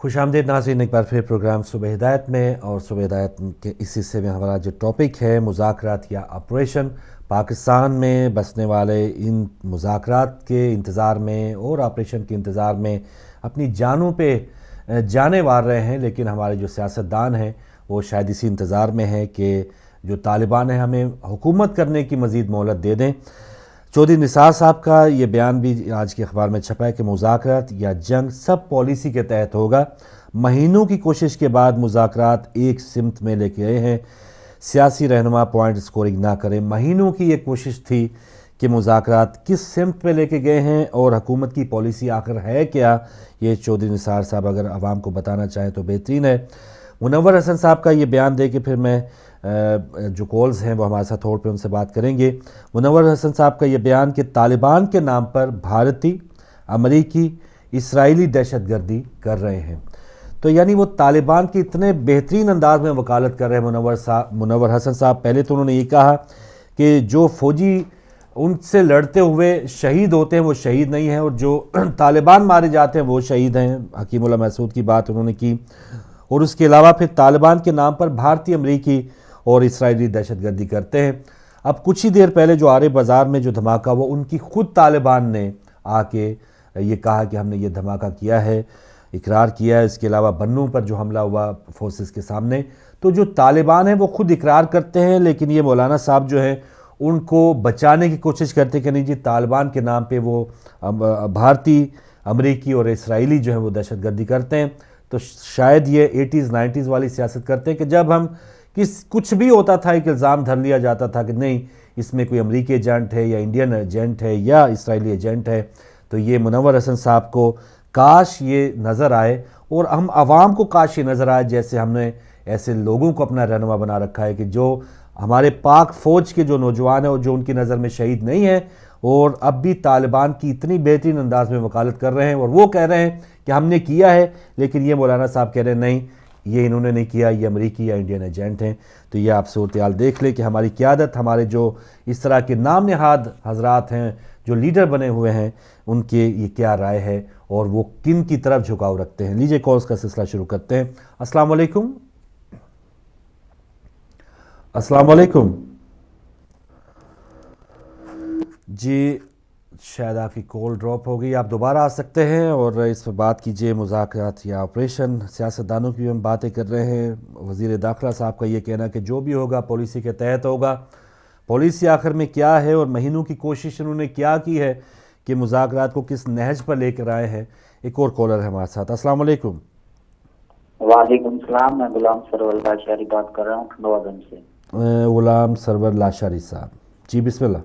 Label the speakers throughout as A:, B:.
A: خوش آمدید ناظرین ایک بار پھر پروگرام صبح ہدایت میں، اور صبح ہدایت کے اس حصے میں ہمارا جو ٹاپک ہے مذاکرات یا آپریشن، پاکستان میں بسنے والے ان مذاکرات کے انتظار میں اور آپریشن کے انتظار میں اپنی جانوں پہ جانے وار رہے ہیں، لیکن ہمارے جو سیاستدان ہیں وہ شاید اسی انتظار میں ہیں کہ جو طالبان ہیں ہمیں حکومت کرنے کی مزید مہلت دے دیں۔ چودھری نثار صاحب کا یہ بیان بھی آج کے اخبار میں چھپا ہے کہ مذاکرات یا جنگ سب پالیسی کے تحت ہوگا، مہینوں کی کوشش کے بعد مذاکرات ایک سمت میں لے کے گئے ہیں، سیاسی رہنما پوائنٹ سکورنگ نہ کریں۔ مہینوں کی یہ کوشش تھی کہ مذاکرات کس سمت پہ لے کے گئے ہیں اور حکومت کی پالیسی آخر ہے کیا، یہ چودھری نثار صاحب اگر عوام کو بتانا چاہیں تو بہترین ہے۔ منور حسن صاحب کا یہ بیان دے کے پھر میں جو کالز ہیں وہ ہمارے ساتھ ہولڈ پہ ان سے بات کریں گے۔ منور حسن صاحب کا یہ بیان کہ طالبان کے نام پر بھارتی، امریکی، اسرائیلی دہشت گردی کر رہے ہیں، تو یعنی وہ طالبان کی اتنے بہترین انداز میں وکالت کر رہے ہیں منور حسن صاحب۔ پہلے تو انہوں نے یہ کہا کہ جو فوجی ان سے لڑتے ہوئے شہید ہوتے ہیں وہ شہید نہیں ہیں، اور جو طالبان مارے جاتے ہیں وہ شہید ہیں، حکیم اللہ محسود کی بات انہوں نے کی۔ اور اس کے علاوہ پھر طالبان کے نام پر بھارتی، امریکی اور اسرائیلی دہشت گردی کرتے ہیں۔ اب کچھ ہی دیر پہلے جو آرے بازار میں جو دھماکہ وہ ان کی خود طالبان نے آ کے یہ کہا کہ ہم نے یہ دھماکہ کیا ہے، اقرار کیا ہے۔ اس کے علاوہ بنوں پر جو حملہ ہوا فورسز کے سامنے، تو جو طالبان ہیں وہ خود اقرار کرتے ہیں، لیکن یہ مولانا صاحب جو ہیں ان کو بچانے کی کوشش کرتے ہیں کہ نہیں جی طالبان کے نام پہ وہ بھارتی، امریکی اور اسرائیلی جو ہیں وہ دہشت گردی کرتے ہیں۔ تو شاید یہ 80s 90s والی سیاست کرتے ہیں کہ جب ہم کچھ بھی ہوتا تھا ایک الزام دھر لیا جاتا تھا کہ نہیں اس میں کوئی امریکی ایجنٹ ہے یا انڈین ایجنٹ ہے یا اسرائیلی ایجنٹ ہے۔ تو یہ منور حسن صاحب کو کاش یہ نظر آئے، اور ہم عوام کو کاش یہ نظر آئے، جیسے ہم نے ایسے لوگوں کو اپنا رہنما بنا رکھا ہے کہ جو ہمارے پاک فوج کے جو نوجوان ہیں اور جو ان کی نظر میں شہید نہیں ہیں اور اب بھی طالبان کی اتنی بہترین انداز میں وکالت کر رہے ہیں، اور وہ کہہ رہے ہیں کہ ہم نے کیا ہے، لیکن یہ مولانا صاحب کہہ رہے ہیں نہیں یہ انہوں نے نہیں کیا، یہ امریکی یا انڈین ایجنٹ ہیں۔ تو یہ آپ صورتحال دیکھ لیں کہ ہماری قیادت، ہمارے جو اس طرح کے نام نہاد حضرات ہیں جو لیڈر بنے ہوئے ہیں، ان کے یہ کیا رائے ہے اور وہ کن کی طرف جھکاؤ رکھتے ہیں۔ لیجئے کالز کا سلسلہ شروع کرتے ہیں۔ السلام علیکم۔ السلام علیکم جی، شاید آپ کی کال ڈراپ ہو گئی، آپ دوبارہ آ سکتے ہیں اور اس پر بات کیجئے مذاکرات یا آپریشن۔ سیاستدانوں کی ہم باتیں کر رہے ہیں، وزیر داخلہ صاحب کا یہ کہنا کہ جو بھی ہوگا پالیسی کے تحت ہوگا۔ پالیسی آخر میں کیا ہے اور مہینوں کی کوشش انہوں نے کیا کی ہے کہ مذاکرات کو کس نہج پر لے کر آئے ہیں۔ ایک اور کالر ہے ہمارے ساتھ۔ السلام علیکم۔
B: وعلیکم السلام، میں غلام سرور لاشاری بات کر رہا ہوں کھنڈوادن سے۔
A: غلام سرور لاشاری صاحب جی، بسم اللہ۔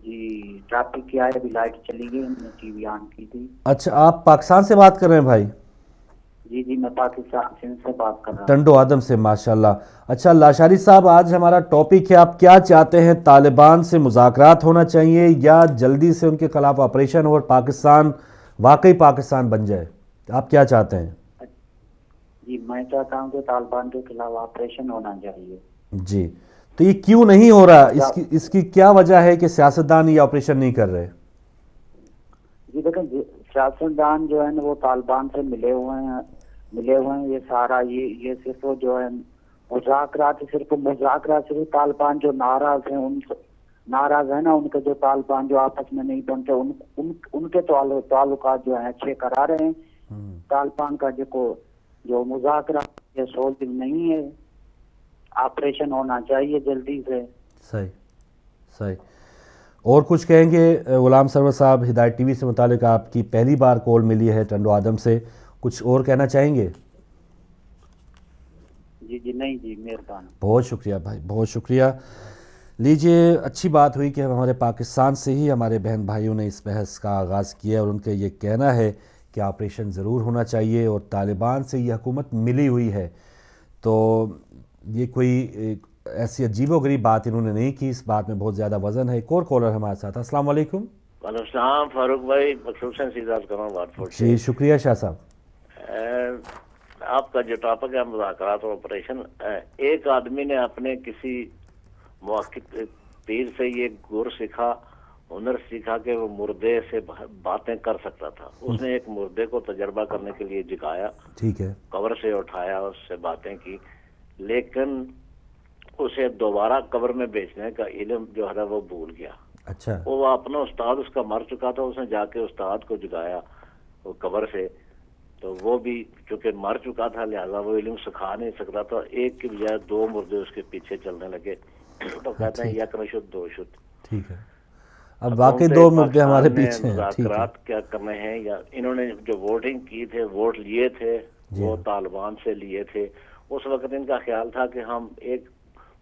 B: جی ٹریفک کیا ہے، ابھی لائٹ چلی گئی، ہم نے ٹی وی آن کی تھی۔
A: اچھا، آپ پاکستان سے بات کر رہے ہیں بھائی؟
B: جی میں پاکستان سے بات کر رہا ہوں،
A: ٹنڈو آدم سے، ماشاءاللہ۔ اچھا لاشاری صاحب، آج ہمارا ٹاپک ہے آپ کیا چاہتے ہیں، طالبان سے مذاکرات ہونا چاہیے یا جلدی سے ان کے خلاف آپریشن اور پاکستان واقعی پاکستان بن جائے، آپ کیا چاہتے ہیں؟
B: جی میں چاہتا ہوں کہ طالبان کے خلاف آپریشن ہونا چاہیے۔
A: جی تو یہ کیوں نہیں ہو رہا، اس کی کیا وجہ ہے کہ سیاستدان یہ آپریشن نہیں کر رہے؟
B: جی دیکھیں، سیاستدان جو ہے نا وہ طالبان سے ملے ہوئے ہیں، یہ سارا یہ صرف جو ہے مذاکرات صرف طالبان جو ناراض ہیں نا، ان کے جو طالبان جو آپس میں نہیں بنتے ان کے تعلقات جو ہیں اچھے کرا رہے ہیں۔ طالبان کا جو مذاکرات یہ سولو نہیں ہے، آپریشن ہونا چاہیے جلدی سے۔
A: صحیح۔ اور کچھ کہیں گے غلام سرور صاحب؟ ہدایت ٹی وی سے متعلق آپ کی پہلی بار کال ملی ہے ٹنڈو آدم سے، کچھ اور کہنا چاہیں گے؟
B: جی نہیں جی، مہربانی،
A: بہت شکریہ بھائی، بہت شکریہ۔ لیجئے، اچھی بات ہوئی کہ ہمارے پاکستان سے ہی ہمارے بہن بھائیوں نے اس بحث کا آغاز کیا، اور ان کا یہ کہنا ہے کہ آپریشن ضرور ہونا چاہیے، اور طالبان سے یہ حکومت ملی ہوئی ہے، تو یہ کوئی ایسی عجیب و غریب بات انہوں نے نہیں کی، اس بات میں بہت زیادہ وزن ہے۔ ایک اور کالر ہمارے ساتھ۔ السلام علیکم۔
C: وعلیکم السلام فاروق بھائی، مخصوصاً سیدھا کر رہا ہوں بات فورٹ سے۔
A: جی شکریہ شاہ صاحب۔
C: آپ کا جو ٹاپک ہے مذاکرات اور آپریشن، ایک آدمی نے اپنے کسی موقع پیر سے یہ گر سیکھا ہنر سیکھا کہ وہ مردے سے باتیں کر سکتا تھا. اس نے ایک مردے کو تجربہ کرنے کے لیے جگایا,
A: ٹھیک ہے,
C: قبر سے اٹھایا, اس سے باتیں کی, لیکن اسے دوبارہ قبر میں بیچنے کا علم جو ہے وہ بھول گیا.
A: اچھا,
C: وہ اپنا استاد اس کا مر چکا تھا, اس نے جا کے استاد کو جگایا وہ قبر سے, تو وہ بھی چونکہ مر چکا تھا لہذا وہ علم سکھا نہیں سکتا تھا. ایک کی بجائے 2 مردے اس کے پیچھے چلنے لگے. تو کہتے ہیں یک نشد دو شد.
A: ٹھیک ہے, اب واقعی 2 مردے ہمارے
C: پاکستان نے
A: پیچھے ہیں. ٹھیک ہے,
C: مذاکرات کیا کرنے ہیں, یا انہوں نے جو ووٹنگ کی تھے, ووٹ لیے تھے, وہ طالبان سے لیے تھے. اس وقت ان کا خیال تھا کہ ہم ایک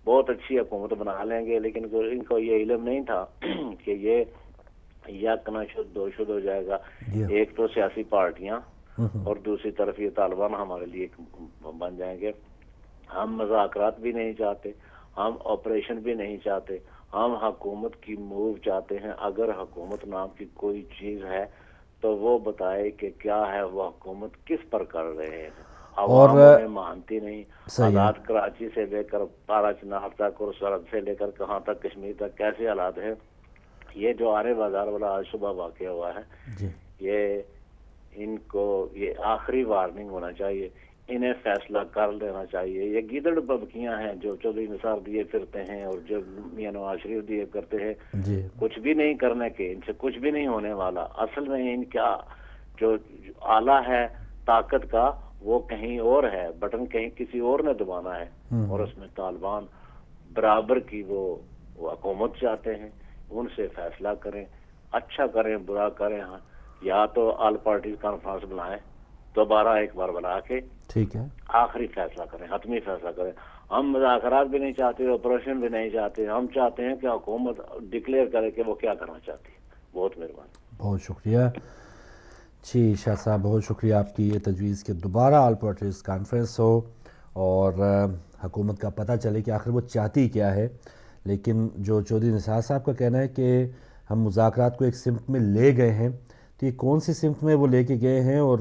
C: بہت اچھی حکومت بنا لیں گے, لیکن ان کو یہ علم نہیں تھا کہ یہ یک نشد دو شد ہو جائے گا. ایک تو سیاسی پارٹیاں اور دوسری طرف یہ طالبان ہمارے لیے بن جائیں گے. ہم مذاکرات بھی نہیں چاہتے, ہم آپریشن بھی نہیں چاہتے, ہم حکومت کی موو چاہتے ہیں. اگر حکومت نام کی کوئی چیز ہے تو وہ بتائے کہ کیا ہے وہ حکومت کس پر کر رہے ہیں. عوام انہیں مانتی نہیں. آزاد کراچی سے لے کر پارا چنار تک اور سرحد سے لے کر کہاں تک کشمیر تک کیسے حالات ہیں. یہ جو آرے بازار والا آج صبح واقع ہوا ہے, یہ ان کو یہ آخری وارننگ ہونا چاہیے. انہیں فیصلہ کر لینا چاہیے. یہ گیدڑ ببکیاں ہیں جو چودھری نثار دیے پھرتے ہیں اور جو میاں نواز شریف دیے کرتے ہیں, کچھ بھی نہیں کرنے کے, ان سے کچھ بھی نہیں ہونے والا. اصل میں ان کا جو آلہ ہے طاقت کا وہ کہیں اور ہے, بٹن کہیں کسی اور نے دبانا ہے, اور اس میں طالبان برابر کی وہ حکومت چاہتے ہیں. ان سے فیصلہ کریں, اچھا کریں برا کریں, یا تو آل پارٹیز کانفرنس بنائیں دوبارہ ایک بار بنا کے,
A: ٹھیک ہے,
C: آخری فیصلہ کریں, حتمی فیصلہ کریں. ہم مذاکرات بھی نہیں چاہتے, آپریشن بھی نہیں چاہتے. ہم چاہتے ہیں کہ حکومت ڈکلیئر کرے کہ وہ کیا کرنا چاہتی ہے. بہت مہربانی.
A: بہت شکریہ جی شاہ صاحب, بہت شکریہ آپ کی یہ تجویز کہ دوبارہ آل پارٹیز کانفرنس ہو اور حکومت کا پتہ چلے کہ آخر وہ چاہتی کیا ہے. لیکن جو چودھری نثار صاحب کا کہنا ہے کہ ہم مذاکرات کو ایک سمت میں لے گئے ہیں, تو یہ کون سی سمت میں وہ لے کے گئے ہیں, اور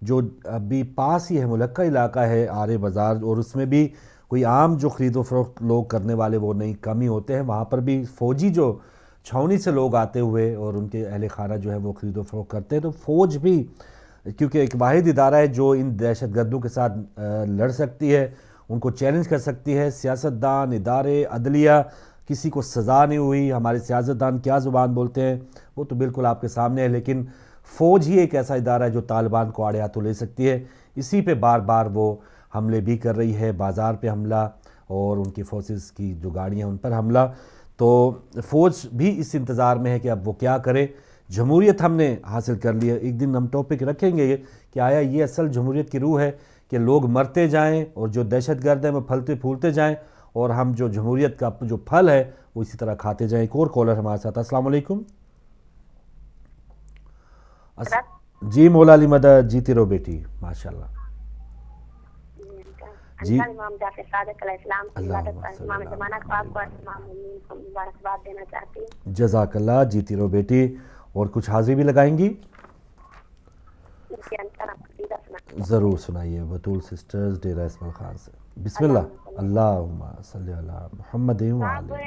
A: جو ابھی پاس ہی ہے ملکہ علاقہ ہے آرے بازار, اور اس میں بھی کوئی عام جو خرید و فروخت لوگ کرنے والے وہ نہیں کم ہی ہوتے ہیں. وہاں پر بھی فوجی جو چھاؤنی سے لوگ آتے ہوئے اور ان کے اہل خانہ جو ہے وہ خرید و فروخت کرتے ہیں, تو فوج بھی کیونکہ ایک واحد ادارہ ہے جو ان دہشت گردوں کے ساتھ لڑ سکتی ہے, ان کو چیلنج کر سکتی ہے. سیاستدان, ادارے, عدلیہ, کسی کو سزا نہیں ہوئی. ہمارے سیاستدان کیا زبان بولتے ہیں وہ تو بالکل آپ کے سامنے ہے, لیکن فوج ہی ایک ایسا ادارہ ہے جو طالبان کو آڑے ہاتھوں لے سکتی ہے. اسی پہ بار بار وہ حملے بھی کر رہی ہے, بازار پہ حملہ اور ان کی فورسز کی جو گاڑیاں ان پر حملہ. تو فوج بھی اس انتظار میں ہے کہ اب وہ کیا کرے. جمہوریت ہم نے حاصل کر لی ہے. ایک دن ہم ٹاپک رکھیں گے کہ آیا یہ اصل جمہوریت کی روح ہے کہ لوگ مرتے جائیں اور جو دہشت گرد ہیں وہ پھلتے پھولتے جائیں, اور ہم جو جمہوریت کا جو پھل ہے وہ اسی طرح کھاتے جائیں. ایک اور کالر ہمارے ساتھ. السلام علیکم. جی مولا علی مدد, جیتی رہو بیٹی, ماشاء اللہ. جی جزاک اللہ, جیتی رہو بیٹی. اور کچھ حاضری بھی لگائیں گی؟ ضرور سنائیے. بطول سسٹرز ڈیرہ اسماعیل خان سے. بسم اللہ. اللہم صلی علی محمد وعلی سبحان اللہ.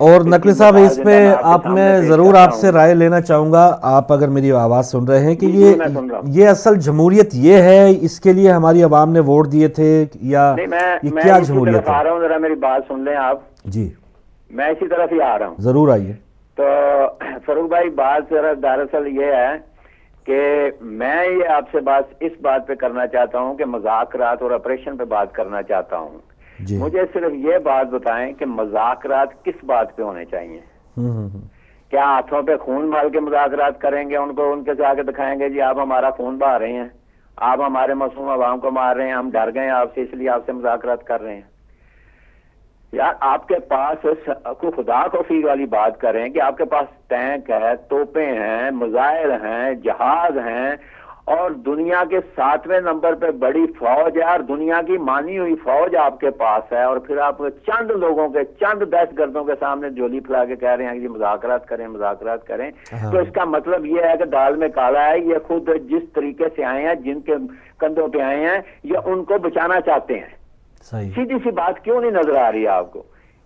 A: اور نقوی صاحب اس پہ آپ میں ضرور آپ سے رائے لینا چاہوں گا, آپ اگر میری آواز سن رہے ہیں کہ یہ اصل جمہوریت یہ ہے, اس کے لیے ہماری عوام نے ووٹ دیے تھے یا یہ کیا جمہوریت ہے؟
D: آ رہا ہوں, ذرا میری بات سن لیں آپ.
A: جی
D: میں اسی طرف ہی آ رہا ہوں.
A: ضرور آئیے.
D: تو فاروق بھائی بات ذرا دراصل یہ ہے کہ میں یہ آپ سے بات اس بات پہ کرنا چاہتا ہوں کہ مذاکرات اور آپریشن پہ بات کرنا چاہتا ہوں.
A: جی
D: مجھے صرف یہ بات بتائیں کہ مذاکرات کس بات پہ ہونے چاہیے؟ کیا ہاتھوں پہ خون مال کے مذاکرات کریں گے, ان کو ان کے آگے دکھائیں گے جی آپ ہمارا خون بہا رہے ہیں, آپ ہمارے معصوم عوام کو مار رہے ہیں, ہم ڈر گئے ہیں آپ سے اس لیے آپ سے مذاکرات کر رہے ہیں؟ یار آپ کے پاس کو خدا کو فی والی بات کریں کہ آپ کے پاس ٹینک ہے, توپیں ہیں, میزائل ہیں, جہاز ہیں, اور دنیا کے 7ویں نمبر پہ بڑی فوج ہے, اور دنیا کی مانی ہوئی فوج آپ کے پاس ہے, اور پھر آپ چند لوگوں کے, چند دہشت گردوں کے سامنے جولی پھیلا کے کہہ رہے ہیں کہ مذاکرات کریں مذاکرات کریں. تو اس کا مطلب یہ ہے کہ دال میں کالا ہے. یہ خود جس طریقے سے آئے ہیں, جن کے کندھوں پہ آئے ہیں, یہ ان کو بچانا چاہتے ہیں. سیدھی سی بات کیوں نہیں نظر آ رہی ہے آپ کو؟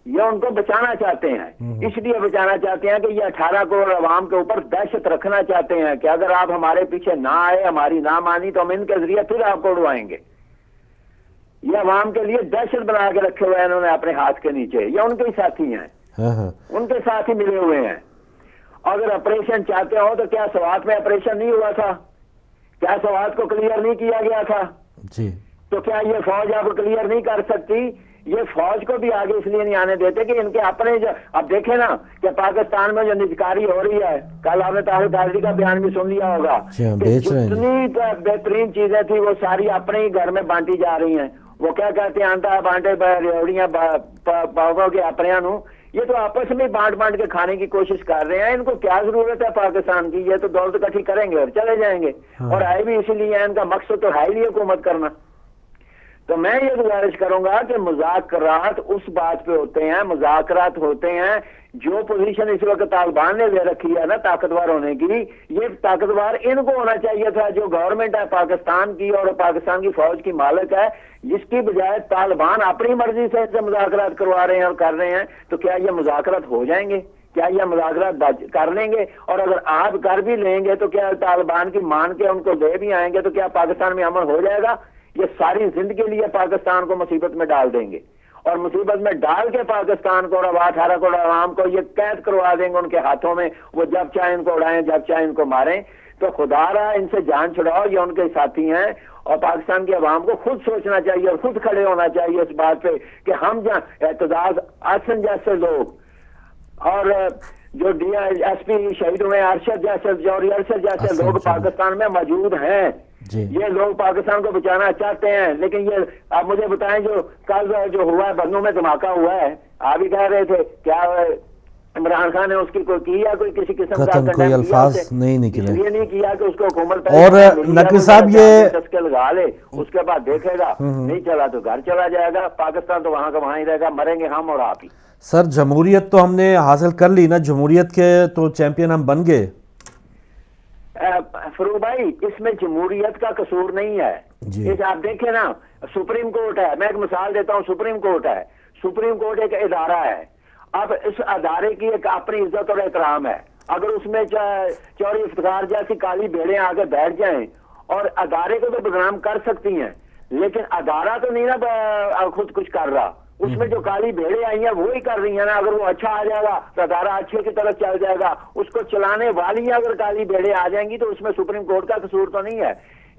D: یہ ان کو بچانا چاہتے ہیں, اس لیے بچانا چاہتے ہیں کہ یہ 18 کروڑ عوام کے اوپر دہشت رکھنا چاہتے ہیں کہ اگر آپ ہمارے پیچھے نہ آئے, ہماری نہ مانی, تو ہم ان کے ذریعے پھر آپ کو اڑوائیں گے. یہ عوام کے لیے دہشت بنا کے رکھے ہوئے ہیں انہوں نے اپنے ہاتھ کے نیچے. یہ ان کے ہی ساتھی ہیں, ان کے ساتھ ہی ملے ہوئے ہیں. اگر آپریشن چاہتے ہو تو کیا سوات میں آپریشن نہیں ہوا تھا؟ کیا سوات کو کلیئر نہیں کیا گیا تھا؟
A: جی.
D: تو کیا یہ فوج آپ کلیئر نہیں کر سکتی؟ یہ فوج کو بھی آگے اس لیے نہیں آنے دیتے کہ ان کے اپنے جو اب دیکھیں نا کہ پاکستان میں جو نجکاری ہو رہی ہے, کل آپ نے طاہر قادری کا بیان بھی سن لیا ہوگا کہ جتنی بہترین چیزیں تھی وہ ساری اپنے ہی گھر میں بانٹی جا رہی ہیں. وہ کیا کہتے ہیں, آنٹا بانٹے ریوڑیاں پاؤ کے اپنے نو, یہ تو آپس میں بانٹ بانٹ کے کھانے کی کوشش کر رہے ہیں. ان کو کیا ضرورت ہے پاکستان کی؟ یہ تو دولت اکٹھی کریں گے اور چلے جائیں گے, اور آئے بھی اسی لیے ہیں. ان کا مقصد تو ہے ہی حکومت کرنا. تو میں یہ گزارش کروں گا کہ مذاکرات اس بات پہ ہوتے ہیں, مذاکرات ہوتے ہیں جو پوزیشن اس وقت طالبان نے لے رکھی ہے نا طاقتور ہونے کی, یہ طاقتور ان کو ہونا چاہیے تھا جو گورنمنٹ ہے پاکستان کی اور پاکستان کی فوج کی مالک ہے, جس کی بجائے طالبان اپنی مرضی سے ان سے مذاکرات کروا رہے ہیں اور کر رہے ہیں. تو کیا یہ مذاکرات ہو جائیں گے؟ کیا یہ مذاکرات کر لیں گے؟ اور اگر آپ کر بھی لیں گے تو کیا طالبان کی مان کے ان کو لے بھی آئیں گے تو کیا پاکستان میں امن ہو جائے گا؟ یہ ساری زندگی کے لیے پاکستان کو مصیبت میں ڈال دیں گے, اور مصیبت میں ڈال کے پاکستان کو اور 18 کروڑ عوام کو یہ قید کروا دیں گے ان کے ہاتھوں میں. وہ جب چاہے ان کو اڑائیں, جب چاہے ان کو ماریں. تو خدا رہا ان سے جان چھڑاؤ, یہ ان کے ساتھی ہیں. اور پاکستان کی عوام کو خود سوچنا چاہیے اور خود کھڑے ہونا چاہیے اس بات پہ کہ ہم جہاں اعتزاز حسن جیسے لوگ اور جو ڈی ایس پی شہید ہوئے ارشد جیسے, جوہری ارشد جیسے لوگ پاکستان میں موجود ہیں, یہ لوگ پاکستان کو بچانا چاہتے ہیں. لیکن یہ آپ مجھے بتائیں جو کل جو ہوا ہے بنوں میں دھماکہ ہوا ہے, آپ ہی کہہ رہے تھے, کیا عمران خان نے اس کی کوئی کیا کوئی کسی قسم کا
A: کوئی الفاظ نہیں نکلے,
D: یہ نہیں کیا کہ اس کو حکومت
A: اور نقوی صاحب یہ
D: تشکیل لگا لے, اس کے بعد دیکھے گا نہیں چلا تو گھر چلا جائے گا. پاکستان تو وہاں کا وہاں ہی رہے گا, مریں گے ہم اور آپ ہی.
A: سر جمہوریت تو ہم نے حاصل کر لی نا, جمہوریت کے تو چیمپئن ہم بن گئے.
D: فروغ بھائی اس میں جمہوریت کا قصور نہیں ہے. اس آپ دیکھیں نا, سپریم کورٹ ہے, میں ایک مثال دیتا ہوں, سپریم کورٹ ہے. سپریم کورٹ ایک ادارہ ہے. اب اس ادارے کی ایک اپنی عزت اور احترام ہے. اگر اس میں چوری افتخار جیسی کالی بھیڑیں آگے بیٹھ جائیں, اور ادارے کو تو بدنام کر سکتی ہیں, لیکن ادارہ تو نہیں نا خود کچھ کر رہا. اس میں جو کالی بھیڑیں آئی ہیں وہی کر رہی ہیں نا. اگر وہ اچھا آ جائے گا تو ادارہ اچھے کی طرف چل جائے گا. اس کو چلانے والی اگر کالی بھیڑیں آ جائیں گی تو اس میں سپریم کورٹ کا قصور تو نہیں ہے.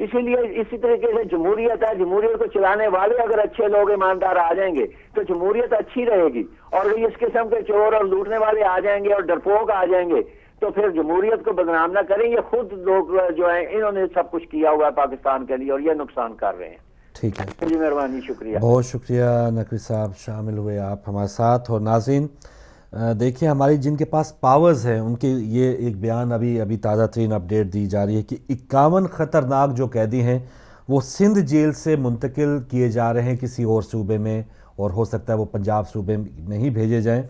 D: اسی لیے اسی طریقے سے جمہوریت ہے, جمہوریت کو چلانے والے اگر اچھے لوگ ایماندار آ جائیں گے تو جمہوریت اچھی رہے گی. اور اس قسم کے چور اور لوٹنے والے آ جائیں گے اور ڈرپوک آ جائیں گے تو پھر جمہوریت کو بدنام نہ کریں. یہ خود لوگ جو ہیں انہوں نے سب کچھ کیا ہوا ہے پاکستان کے لیے اور یہ نقصان کر رہے ہیں.
A: ٹھیک ہے
D: جی مہربانی, شکریہ.
A: بہت شکریہ نقوی صاحب, شامل ہوئے آپ ہمارے ساتھ. اور ناظرین دیکھیں ہماری جن کے پاس پاورز ہیں ان کے یہ ایک بیان ابھی تازہ ترین اپڈیٹ دی جا رہی ہے کہ 51 خطرناک جو قیدی ہیں وہ سندھ جیل سے منتقل کیے جا رہے ہیں کسی اور صوبے میں, اور ہو سکتا ہے وہ پنجاب صوبے میں ہی بھیجے جائیں.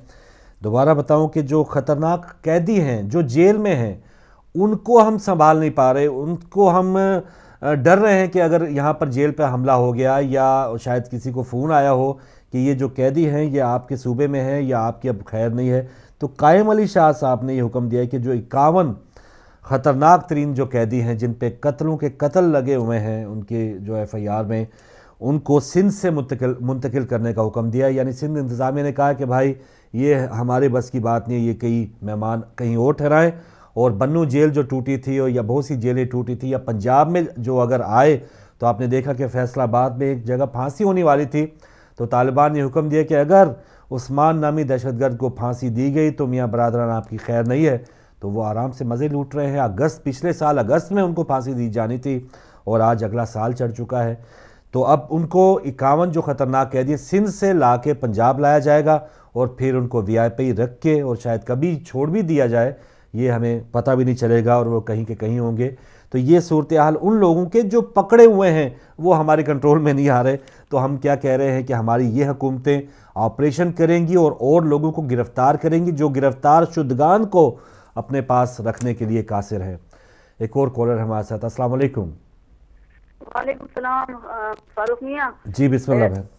A: دوبارہ بتاؤں کہ جو خطرناک قیدی ہیں جو جیل میں ہیں ان کو ہم سنبھال نہیں پا رہے, ان کو ہم ڈر رہے ہیں کہ اگر یہاں پر جیل پہ حملہ ہو گیا یا شاید کسی کو فون آیا ہو کہ یہ جو قیدی ہیں یہ آپ کے صوبے میں ہیں یا آپ کی اب خیر نہیں ہے، تو قائم علی شاہ صاحب نے یہ حکم دیا ہے کہ جو 51 خطرناک ترین جو قیدی ہیں جن پہ قتلوں کے قتل لگے ہوئے ہیں ان کے جو ایف آئی آر میں، ان کو سندھ سے منتقل کرنے کا حکم دیا ہے. یعنی سندھ انتظامیہ نے کہا کہ بھائی یہ ہمارے بس کی بات نہیں ہے، یہ کئی مہمان کہیں اور ٹھہرائیں. اور بنو جیل جو ٹوٹی تھی یا بہت سی جیلیں ٹوٹی تھی، یا پنجاب میں جو اگر آئے تو آپ نے دیکھا کہ فیصل آباد میں ایک جگہ پھانسی ہونے والی تھی، تو طالبان نے حکم دیا کہ اگر عثمان نامی دہشت گرد کو پھانسی دی گئی تو میاں برادران آپ کی خیر نہیں ہے. تو وہ آرام سے مزے لوٹ رہے ہیں. پچھلے سال اگست میں ان کو پھانسی دی جانی تھی اور آج اگلا سال چڑھ چکا ہے. تو اب ان کو 51 جو خطرناک قیدی سندھ سے لا کے پنجاب لایا جائے گا اور پھر ان کو وی آئی پی رکھ کے اور شاید کبھی چھوڑ بھی دیا جائے، یہ ہمیں پتہ بھی نہیں چلے گا اور وہ کہیں کے کہیں ہوں گے. تو یہ صورتحال ان لوگوں کے جو پکڑے ہوئے ہیں وہ ہمارے کنٹرول میں نہیں آ رہے. تو ہم کیا کہہ رہے ہیں کہ ہماری یہ حکومتیں آپریشن کریں گی اور لوگوں کو گرفتار کریں گی جو گرفتار شدگان کو اپنے پاس رکھنے کے لیے قاصر ہے. ایک اور کالر ہمارے ساتھ. السلام علیکم.
E: وعلیکم السلام فاروق میاں.
A: جی بسم اللہ بہن.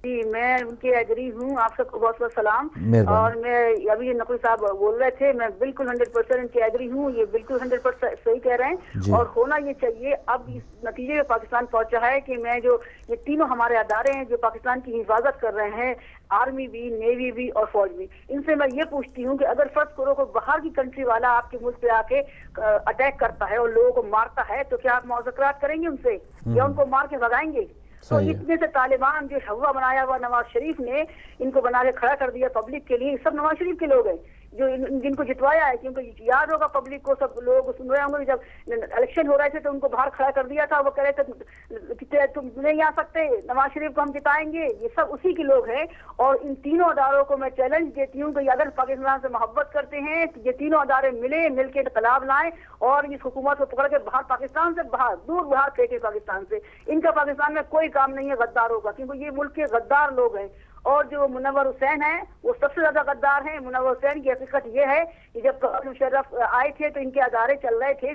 E: جی میں ان کے ایگری ہوں. آپ سب کو بہت بہت سلام.
A: اور
E: میں ابھی نقوی صاحب بول رہے تھے، میں بالکل 100% ان کے ایگری ہوں. یہ بالکل 100% صحیح کہہ رہے ہیں اور ہونا یہ چاہیے. اب اس نتیجے میں پاکستان پہنچا ہے کہ میں جو یہ تینوں ہمارے ادارے ہیں جو پاکستان کی حفاظت کر رہے ہیں، آرمی بھی، نیوی بھی اور فوج بھی، ان سے میں یہ پوچھتی ہوں کہ اگر فرض کرو کو باہر کی کنٹری والا آپ کے ملک پہ آ کے اٹیک کرتا ہے اور لوگوں کو مارتا ہے تو کیا آپ مذاکرات کریں گے ان سے یا ان کو مار کے بھگائیں گے؟ تو اتنے سے طالبان جو ہوا بنایا ہوا نواز شریف نے ان کو بنا کے کھڑا کر دیا پبلک کے لیے، سب نواز شریف کے لوگ ہیں جو جن کو جتوایا ہے. کیونکہ یاد ہوگا پبلک کو، سب لوگ سن رہے ہوں گے جب الیکشن ہو رہے تھے تو ان کو باہر کھڑا کر دیا تھا. وہ کہہ رہے تھے تم نہیں آ سکتے، نواز شریف کو ہم جتائیں گے. یہ سب اسی کے لوگ ہیں. اور ان تینوں اداروں کو میں چیلنج دیتی ہوں کہ اگر پاکستان سے محبت کرتے ہیں تو یہ تینوں ادارے مل کے انقلاب لائیں اور اس حکومت کو پکڑ کے باہر پاکستان سے دور باہر پھینکے پاکستان سے. ان کا پاکستان میں کوئی کام نہیں ہے غداروں کا، کیونکہ یہ ملک کے غدار لوگ ہیں. اور جو منور حسین ہیں وہ سب سے زیادہ غدار ہیں. منور حسین کی حقیقت یہ ہے کہ جب مشرف آئے تھے تو ان کے ادارے چل رہے تھے،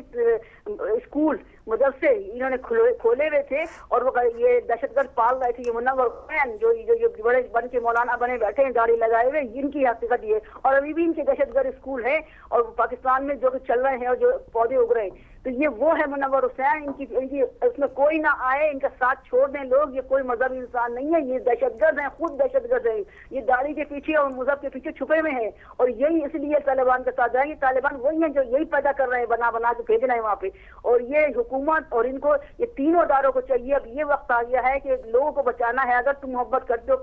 E: اسکول مدرسے انہوں نے کھولے ہوئے تھے اور وہ یہ دہشت گرد پال رہے تھے. یہ منور حسین جو بڑے بن کے مولانا بنے بیٹھے ہیں داڑھی لگائے ہوئے، ان کی حقیقت یہ. اور ابھی بھی ان کے دہشت گرد اسکول ہیں اور پاکستان میں جو چل رہے ہیں اور جو پودے اگ رہے ہیں. تو یہ وہ ہے منور حسین. ان کی اس میں کوئی نہ آئے، ان کا ساتھ چھوڑ دیں لوگ. یہ کوئی مذہبی انسان نہیں ہے، یہ دہشت گرد ہیں، خود دہشت گرد ہیں. یہ داڑھی کے پیچھے اور مذہب کے پیچھے چھپے ہوئے ہیں اور یہی اس لیے طالبان کے ساتھ جائیں گے. طالبان وہی ہیں جو یہی پیدا کر رہے ہیں، بنا کے بھیج رہے ہیں وہاں پہ. اور یہ حکومت اور ان کو یہ تینوں اداروں کو چاہیے اب یہ وقت آ گیا ہے کہ لوگوں کو بچانا ہے. اگر تم محبت کرتے ہو،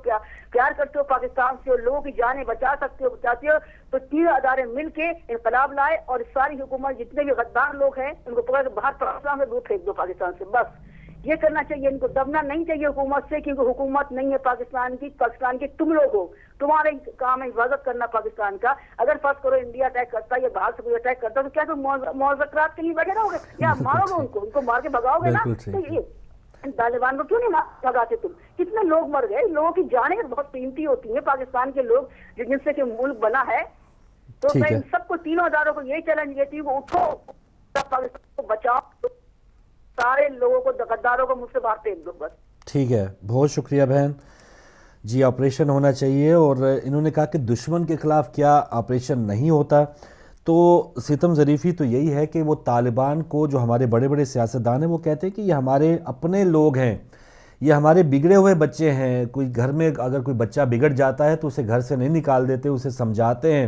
E: پیار کرتے ہو پاکستان سے اور لوگوں کی جانیں بچا سکتے ہو، بچاتے ہو، تو تینوں ادارے مل کے انقلاب لائے اور ساری حکومت جتنے بھی غدار لوگ ہیں ان کو پکڑ کے باہر پاکستان سے دور پھینک دو پاکستان سے. بس یہ کرنا چاہیے. ان کو دبنا نہیں چاہیے حکومت سے، کیونکہ حکومت نہیں ہے پاکستان کی. پاکستان کے تم لوگ ہو، تمہارے کام ہے حفاظت کرنا پاکستان کا. اگر فرض کرو انڈیا اٹیک کرتا ہے یا باہر سے کوئی اٹیک کرتا ہے تو کیا تم مذاکرات کے لیے بیٹھے رہو گے یا مارو گے ان کو مار کے بھگاؤ گے نا؟ تو یہ طالبان کو کیوں نہیں بھگاتے تم؟ کتنے لوگ مر گئے. لوگوں کی جانیں بہت قیمتی ہوتی ہیں. پاکستان کے لوگ جن سے کہ ملک بنا ہے. تو میں ان سب کو تینوں اداروں کو یہی چیلنج دیتی ہوں کہ اٹھو، پاکستان کو بچاؤ، سارے لوگوں کو غداروں کو مجھ سے باہر پھینک دو. بس
A: ٹھیک ہے، بہت شکریہ بہن. جی آپریشن ہونا چاہیے. اور انہوں نے کہا کہ دشمن کے خلاف کیا آپریشن نہیں ہوتا. تو ستم ظریفی تو یہی ہے کہ وہ طالبان کو، جو ہمارے بڑے بڑے سیاستدان ہیں، وہ کہتے ہیں کہ یہ ہمارے اپنے لوگ ہیں، یہ ہمارے بگڑے ہوئے بچے ہیں. کوئی گھر میں اگر کوئی بچہ بگڑ جاتا ہے تو اسے گھر سے نہیں نکال دیتے، اسے سمجھاتے ہیں.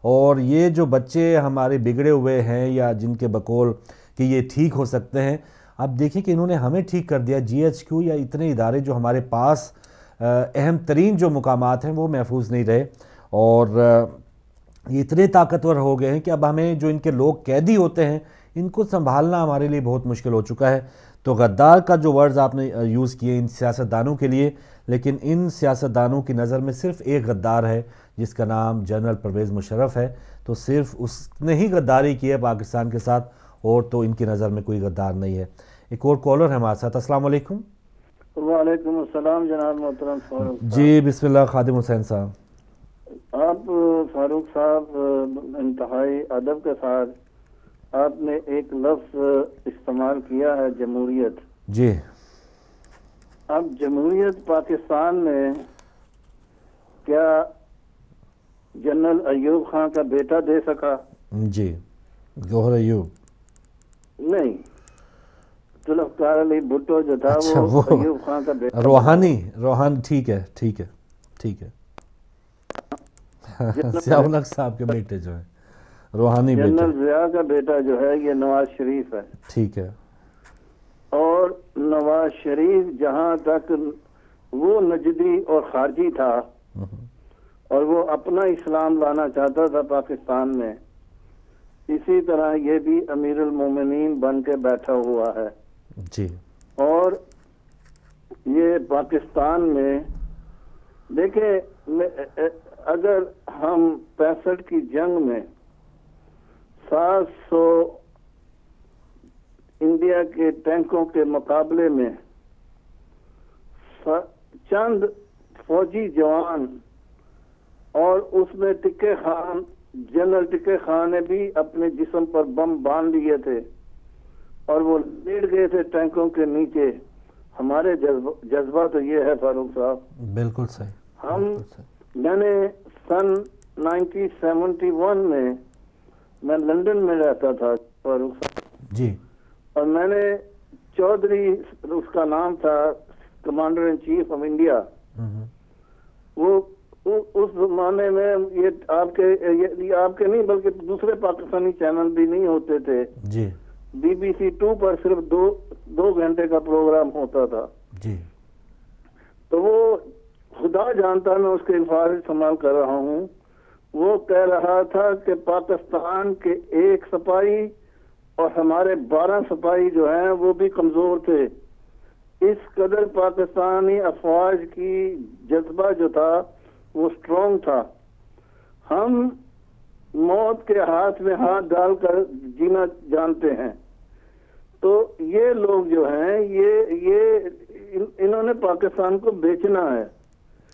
A: اور یہ جو بچے ہمارے بگڑے ہوئے ہیں یا جن کے بقول کہ یہ ٹھیک ہو سکتے ہیں، اب دیکھیں کہ انہوں نے ہمیں ٹھیک کر دیا. جی ایچ کیو یا اتنے ادارے جو ہمارے پاس اہم ترین جو مقامات ہیں وہ محفوظ نہیں رہے. اور یہ اتنے طاقتور ہو گئے ہیں کہ اب ہمیں جو ان کے لوگ قیدی ہوتے ہیں ان کو سنبھالنا ہمارے لیے بہت مشکل ہو چکا ہے. تو غدار کا جو ورڈز آپ نے یوز کیے ان سیاستدانوں کے لیے، لیکن ان سیاستدانوں کی نظر میں صرف ایک غدار ہے جس کا نام جنرل پرویز مشرف ہے. تو صرف اس نے ہی غداری کی ہے پاکستان کے ساتھ، اور تو ان کی نظر میں کوئی غدار نہیں ہے. ایک اور کالر ہے ہمارے ساتھ. السلام علیکم.
F: وعلیکم السلام جناب محترم فاروق.
A: جی بسم اللہ. خادم حسین صاحب.
F: آپ فاروق صاحب انتہائی ادب کے ساتھ آپ نے ایک لفظ استعمال کیا ہے، جمہوریت.
A: جی
F: اب جمہوریت پاکستان میں کیا جنرل ایوب خان کا بیٹا دے سکا؟
A: جی گوہر ایوب
F: نہیں، ذوالفقار علی بھٹو جو تھا
A: اچھا
F: وہ ایوب خان کا بیٹا
A: روحانی ٹھیک ہے ضیاء الحق صاحب کے بیٹے جو ہیں روحانی بیٹے.
F: جنرل ضیاء کا بیٹا جو ہے یہ نواز شریف ہے.
A: ٹھیک ہے.
F: اور نواز شریف جہاں تک وہ نجدی اور خارجی تھا اور وہ اپنا اسلام لانا چاہتا تھا پاکستان میں، اسی طرح یہ بھی امیر المومنین بن کے بیٹھا ہوا ہے.
A: جی.
F: اور یہ پاکستان میں دیکھیں، اگر ہم 65 کی جنگ میں 700 انڈیا کے ٹینکوں کے مقابلے میں چند فوجی جوان اور اس میں ٹکے خان، جنرل ٹکے خان نے بھی اپنے جسم پر بم باندھ لیے تھے اور وہ لیٹ گئے تھے ٹینکوں کے نیچے. ہمارے جذبہ تو یہ ہے فاروق صاحب.
A: بالکل صحیح.
F: میں نے سن 1971 میں لندن میں رہتا تھا فاروق صاحب
A: جی، اور
F: میں نے چودھری، اس کا نام تھا commander in chief of India, وہ اس زمانے میں یہ آپ کے نہیں بلکہ دوسرے پاکستانی چینل بھی نہیں ہوتے تھے
A: جی.
F: BBC 2 پر صرف دو گھنٹے کا پروگرام ہوتا تھا
A: جی.
F: تو وہ خدا جانتا میں اس کے الفاظ استعمال کر رہا ہوں، وہ کہہ رہا تھا کہ پاکستان کے 1 سپاہی اور ہمارے 12 سپاہی جو ہیں وہ بھی کمزور تھے. اس قدر پاکستانی افواج کی جذبہ جو تھا وہ سٹرونگ تھا. ہم موت کے ہاتھ میں ہاتھ ڈال کر جینا جانتے ہیں. تو یہ لوگ جو ہیں یہ انہوں نے پاکستان کو بیچنا ہے،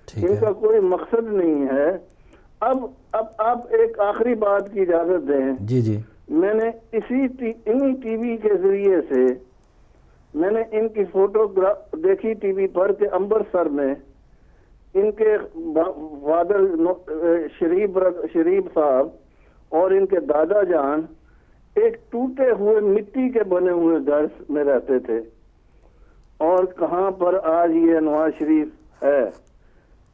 F: ان کا کوئی مقصد نہیں ہے. اب آپ ایک آخری بات کی اجازت دیں.
A: جی جی. میں
F: نے انہی ٹی وی کے ذریعے سے میں نے ان کی فوٹوگراف دیکھی ٹی وی پر کہ امبرسر میں ان کے فادر شریف صاحب اور ان کے دادا جان ایک ٹوٹے ہوئے مٹی کے بنے ہوئے گھر میں رہتے تھے، اور کہاں پر آج یہ نواز شریف ہے.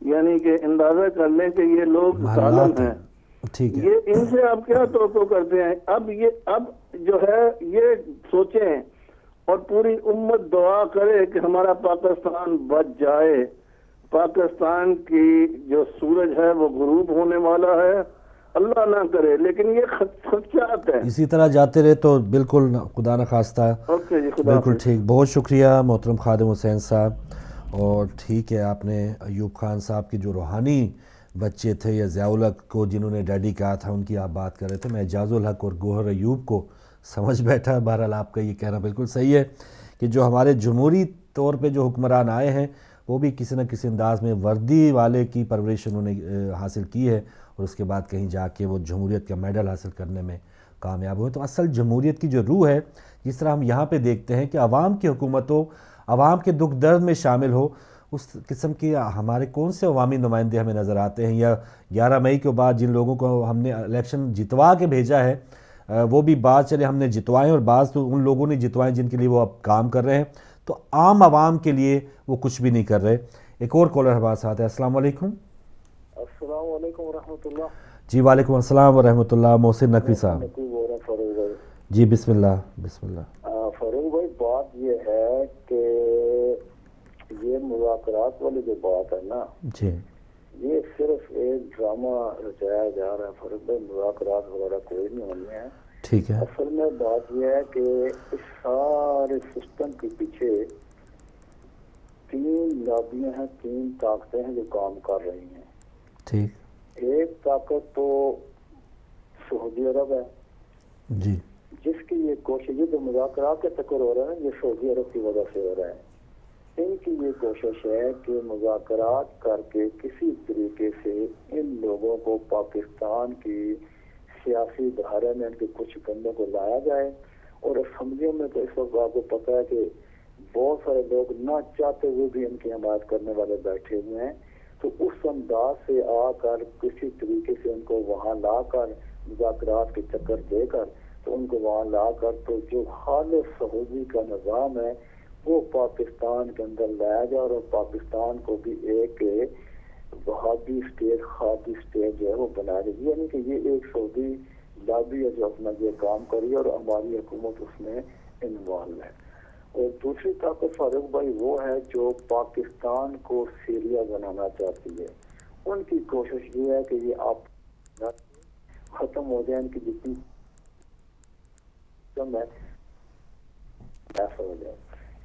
F: یعنی کہ اندازہ کر لیں کہ یہ لوگ ظالم ہیں. یہ ان سے آپ کیا توقع کرتے ہیں؟ اب جو ہے یہ سوچیں اور پوری امت دعا کرے کہ ہمارا پاکستان بچ جائے. پاکستان کی جو سورج ہے وہ غروب ہونے والا ہے، اللہ نہ کرے، لیکن یہ خدشات ہے.
A: اسی طرح جاتے رہے تو بالکل خدا نہ خواستہ.
F: اوکے جی، خدا
A: بالکل ٹھیک. بہت شکریہ محترم خادم حسین صاحب. اور ٹھیک ہے، آپ نے ایوب خان صاحب کے جو روحانی بچے تھے یا ضیاء الحق کو جنہوں نے ڈیڈی کہا تھا ان کی آپ بات کر رہے تھے. میں اعجاز الحق اور گوہر ایوب کو سمجھ بیٹھا. بہرحال آپ کا یہ کہنا بالکل صحیح ہے کہ جو ہمارے جمہوری طور پہ جو حکمران آئے ہیں وہ بھی کسی نہ کسی انداز میں وردی والے کی پرورش انہوں نے حاصل کی ہے، اور اس کے بعد کہیں جا کے وہ جمہوریت کا میڈل حاصل کرنے میں کامیاب ہوئے. تو اصل جمہوریت کی جو روح ہے، جس طرح ہم یہاں پہ دیکھتے ہیں کہ عوام کی حکومت ہو، عوام کے دکھ درد میں شامل ہو، اس قسم کی ہمارے کون سے عوامی نمائندے ہمیں نظر آتے ہیں؟ یا 11 مئی کے بعد جن لوگوں کو ہم نے الیکشن جتوا کے بھیجا ہے، وہ بھی بعض چلے ہم نے جتوائے اور بعض تو ان لوگوں نے جتوائے جن کے لیے وہ اب کام کر رہے ہیں. تو عام عوام کے لیے وہ کچھ بھی نہیں کر رہے. ایک اور کالر ہمارے ساتھ ہے. السلام علیکم.
G: السلام علیکم ورحمۃ اللہ.
A: جی وعلیکم السلام ورحمۃ اللہ. محسن نقوی صاحب. جی بسم اللہ. بسم اللہ.
G: فاروق بھائی، بات یہ ہے کہ یہ مذاکرات والی جو بات ہے نا،
A: جی
G: یہ صرف ایک ڈرامہ رچایا جا رہا ہے. فاروق بھائی، مذاکرات وغیرہ کوئی نہیں ہونی ہے.
A: ٹھیک ہے.
G: اصل میں بات یہ ہے کہ اس سارے سسٹم کے پیچھے 3 لابیاں ہیں، 3 طاقتیں ہیں جو کام کر رہی ہیں.
A: ٹھیک.
G: ایک طاقت تو سعودی عرب ہے
A: جی،
G: جس کی یہ کوشش، یہ جو مذاکرات کا چکر ہو رہا ہے یہ سعودی عرب کی وجہ سے ہو رہا ہے. ان کی یہ کوشش ہے کہ مذاکرات کر کے کسی طریقے سے ان لوگوں کو پاکستان کی سیاسی دھارے میں ان کے کچھ بندوں کو لایا جائے. اور اسمبلیوں میں تو اس وقت آپ کو پتہ ہے کہ بہت سارے لوگ نہ چاہتے ہوئے بھی ان کی حمایت کرنے والے بیٹھے ہوئے ہیں. تو اس انداز سے آ کر کسی طریقے سے ان کو وہاں لا کر مذاکرات کے چکر دے کر تو ان کو وہاں لا کر تو جو خالص سعودی کا نظام ہے وہ پاکستان کے اندر لایا جائے اور پاکستان کو بھی ایک وہابی اسٹیٹ خوابی اسٹیٹ جو ہے وہ بنا دے گی. یعنی کہ یہ ایک سعودی لابی ہے جو اپنا یہ کام کری اور ہماری حکومت اس میں انوالو ہے. اور دوسری طاقت فاروق بھائی وہ ہے جو پاکستان کو سیریا بنانا چاہتی ہے. ان کی کوشش یہ ہے کہ یہ آپ ختم ہو جائے, ان کی جتنی ایسا ہو جائے.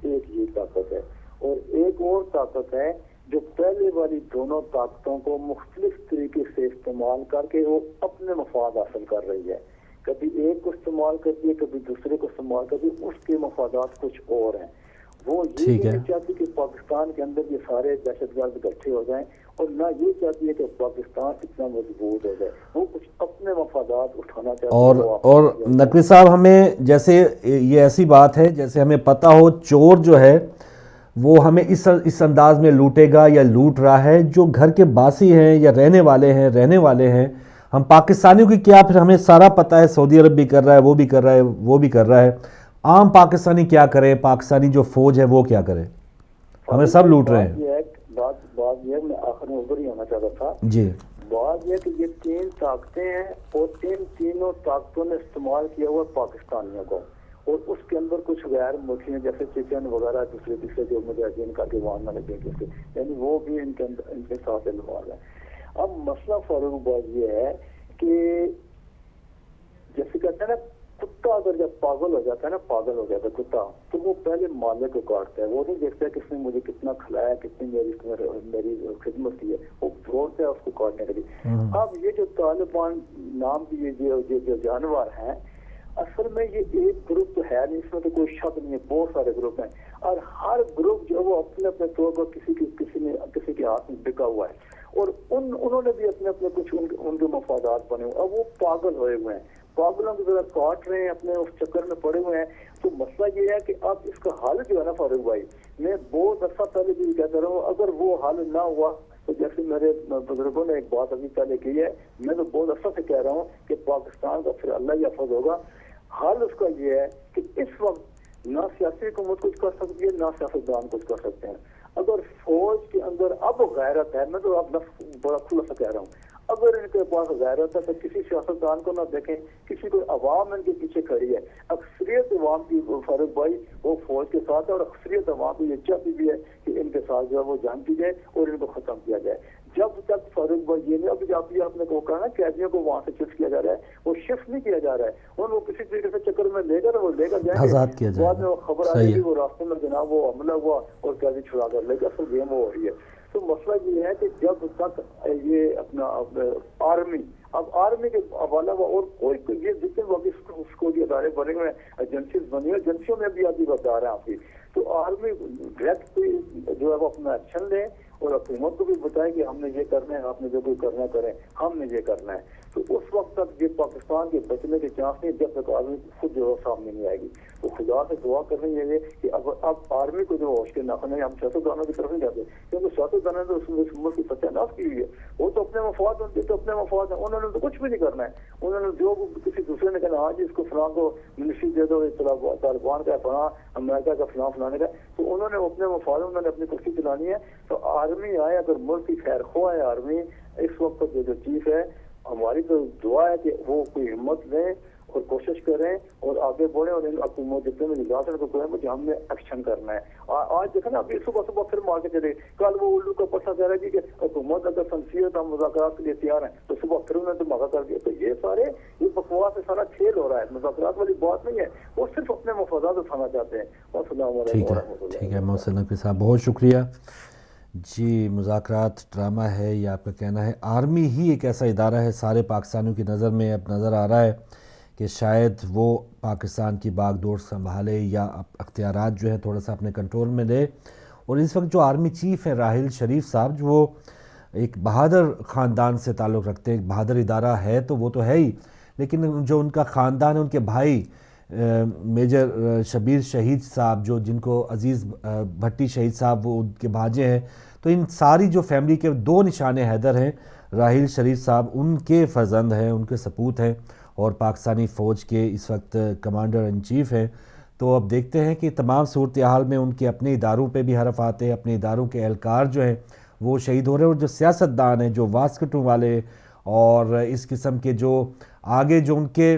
G: ایک یہ طاقت ہے. اور ایک اور طاقت ہے جو پہلے والی دونوں طاقتوں کو مختلف طریقے سے استعمال کر کے وہ اپنے مفاد حاصل کر رہی ہے. کبھی ایک کو استعمال کرتی ہے, کبھی دوسرے کو استعمال کرتی ہے. اس کے مفادات کچھ اور ہیں. وہ یہ نہیں چاہتی کہ پاکستان کے اندر یہ سارے دہشت گرد اکٹھے ہو جائیں, اور نہ یہ چاہتی ہے کہ پاکستان اتنا مضبوط ہو جائے. وہ کچھ اپنے مفادات اٹھانا چاہتی ہے.
A: اور نقوی صاحب, ہمیں جیسے یہ ایسی بات ہے جیسے ہمیں پتہ ہو چور جو ہے وہ ہمیں اس انداز میں لوٹے گا یا لوٹ رہا ہے. جو گھر کے باسی ہیں یا رہنے والے ہیں ہم پاکستانیوں کی کیا, پھر ہمیں سارا پتہ ہے سعودی عرب بھی کر رہا ہے, وہ بھی کر رہا ہے, وہ بھی کر رہا ہے. عام پاکستانی کیا کرے, پاکستانی جو فوج ہے وہ کیا کرے, ہمیں سب لوٹ رہے ہیں.
G: بات یہ میں آخر میں اوپر ہی ہونا چاہتا تھا
A: جی.
G: بات یہ کہ یہ تین طاقتیں ہیں اور تینوں طاقتوں نے استعمال کیا ہوا پاکستانیوں کو, اور اس کے اندر کچھ غیر ملکی ہیں جیسے چچن وغیرہ دوسرے تیسرے جو مجاہدین کا دیوان والے دیکھے, یعنی وہ بھی ان کے ساتھ انوالو ہے. اب مسئلہ فاروق بھائی یہ ہے کہ جیسے کہتے ہیں نا, کتا اگر جب پاگل ہو جاتا ہے نا, پاگل ہو جاتا ہے کتا, تو وہ پہلے مالک کو کاٹتا ہے. وہ نہیں دیکھتا ہے کس نے مجھے کتنا کھلایا, کتنی میری خدمت کی ہے, وہ دوڑتا ہے اس کو کاٹنے کے لیے. اب یہ جو طالبان نام کی جو جانور ہیں, اصل میں یہ ایک گروپ تو ہے نہیں, اس میں تو کوئی شک نہیں ہے, بہت سارے گروپ ہیں, اور ہر گروپ جو وہ اپنے اپنے طور پر کسی کے ہاتھ میں بکا ہوا ہے, اور انہوں نے بھی اپنے کچھ ان کے مفادات بنے ہوئے. اب وہ پاگل ہوئے ہوئے ہیں, پاگلوں کی ذرا کاٹ رہے ہیں, اپنے اس چکر میں پڑے ہوئے ہیں. تو مسئلہ یہ ہے کہ اب اس کا حل جو ہے نا فاروق بھائی, میں بہت عرصہ پہلے بھی کہتا رہا ہوں, اگر وہ حل نہ ہوا تو جیسے میرے بزرگوں نے ایک بات ابھی پہلے کی ہے, میں تو بہت عرصہ سے کہہ رہا ہوں کہ پاکستان کا پھر اللہ ہی حفظ ہوگا. حال اس کا یہ ہے کہ اس وقت نہ سیاسی حکومت کچھ کر سکتی ہے, نہ سیاستدان کچھ کر سکتے ہیں. اگر فوج کے اندر اب غیرت ہے, میں تو اب بڑا کھلا سا کہہ رہا ہوں, اگر ان کے پاس غیرت ہے تو کسی سیاستدان کو نہ دیکھیں, کسی کو عوام ان کے پیچھے کھڑی ہے. اکثریت عوام کی فاروق بھائی وہ فوج کے ساتھ ہے, اور اکثریت عوام کی یہ چاہتی بھی ہے کہ ان کے ساتھ جو ہے وہ جان کی جائے اور ان کو ختم کیا جائے. جب تک فاروق بھائی یہ نہیں, ابھی آپ نے کہا نا قیدیوں کو وہاں سے شفٹ کیا جا رہا ہے, وہ شفٹ نہیں کیا جا رہا ہے, ان کو کسی طریقے سے چکر میں لے کر وہ لے کر جائیں گے, بعد میں وہ خبر آ گئی وہ راستے میں جناب وہ حملہ ہوا اور قیدی چھڑا کر لے گا, اصل گیم ہو رہی ہے. تو مسئلہ یہ ہے کہ جب تک یہ اپنا آرمی, اب آرمی کے حوالہ اور کوئی یہ جتنے اس کو بھی ادارے بنے ہوئے ہیں, ایجنسیز بنی ہوئی, ایجنسیوں میں بھی آدھی بتا رہے ہیں آپ کی, تو آرمی ڈائریکٹ جو ہے وہ اپنا ایکشن لیں اور حکومت کو بھی بتائیں کہ ہم نے یہ کرنا ہے, آپ نے جو کوئی کرنا کریں, ہم نے یہ کرنا ہے. تو اس وقت تک یہ پاکستان کے بچنے کے چانس نہیں جب تک آرمی خود جو ہے سامنے نہیں آئے گی. تو خدا سے دعا کرنی یہ کہ اب آرمی کو جو ہوش کے ناخن ہے, ہم سیاستدانوں کی طرف نہیں جاتے, کیونکہ سیاستدانوں نے تو اس ملک کی ستیہ ناش کی ہوئی ہے. وہ تو اپنے مفاد, ان کے تو اپنے مفاد ہیں, انہوں نے تو کچھ بھی نہیں کرنا ہے. انہوں نے جو کسی دوسرے نے کہنا, ہاں جی اس کو فلاں کو منشی دے دو, طالبان کا فلاں, امریکہ کا فلاں فلانے کا, تو انہوں نے اپنے مفاد, انہوں نے اپنی کرسی چلانی ہے. تو آرمی آئے, اگر ملک کی خیر خواہ ہے آرمی اس وقت جو چیف ہے, ہماری تو دعا ہے کہ وہ کوئی ہمت لیں اور کوشش کریں اور آگے بڑھیں, اور ان حکومت جتنے میں اجازت کو کہیں کہ ہم نے ایکشن کرنا ہے. آج دیکھیں نا, ابھی صبح پھر مار کے چلے, کل وہ الو کا پرچہ کہہ رہا ہے کہ حکومت اگر سنسیت ہم مذاکرات کے لیے تیار ہیں, تو صبح پھر انہوں نے دھماکہ کر دیا. تو یہ بکواس سے سارا کھیل ہو رہا ہے, مذاکرات والی بات نہیں ہے, وہ صرف اپنے مفادات اٹھانا چاہتے ہیں. السلام علیکم ورحمۃ اللہ.
A: ٹھیک ہے محسن نقوی صاحب, بہت شکریہ. جی, مذاکرات ڈرامہ ہے یہ آپ کا کہنا ہے. آرمی ہی ایک ایسا ادارہ ہے سارے پاکستانیوں کی نظر میں اب نظر آ رہا ہے کہ شاید وہ پاکستان کی باغ دوڑ سنبھالے یا اختیارات جو ہے تھوڑا سا اپنے کنٹرول میں لے. اور اس وقت جو آرمی چیف ہیں راحیل شریف صاحب, جو وہ ایک بہادر خاندان سے تعلق رکھتے ہیں, ایک بہادر ادارہ ہے تو وہ تو ہے ہی, لیکن جو ان کا خاندان ہے, ان کے بھائی میجر شبیر شہید صاحب, جن کو عزیز بھٹی شہید صاحب وہ ان کے بھانجے ہیں, تو ان ساری جو فیملی کے 2 نشان حیدر ہیں، راحیل شریف صاحب ان کے فرزند ہیں، ان کے سپوت ہیں، اور پاکستانی فوج کے اس وقت کمانڈر ان چیف ہیں۔ تو اب دیکھتے ہیں کہ تمام صورتحال میں ان کے اپنے اداروں پہ بھی حرف آتے ہیں، اپنے اداروں کے اہلکار جو ہیں وہ شہید ہو رہے ہیں، اور جو سیاستدان ہیں، جو واسکٹوں والے اور اس قسم کے جو آگے جو ان کے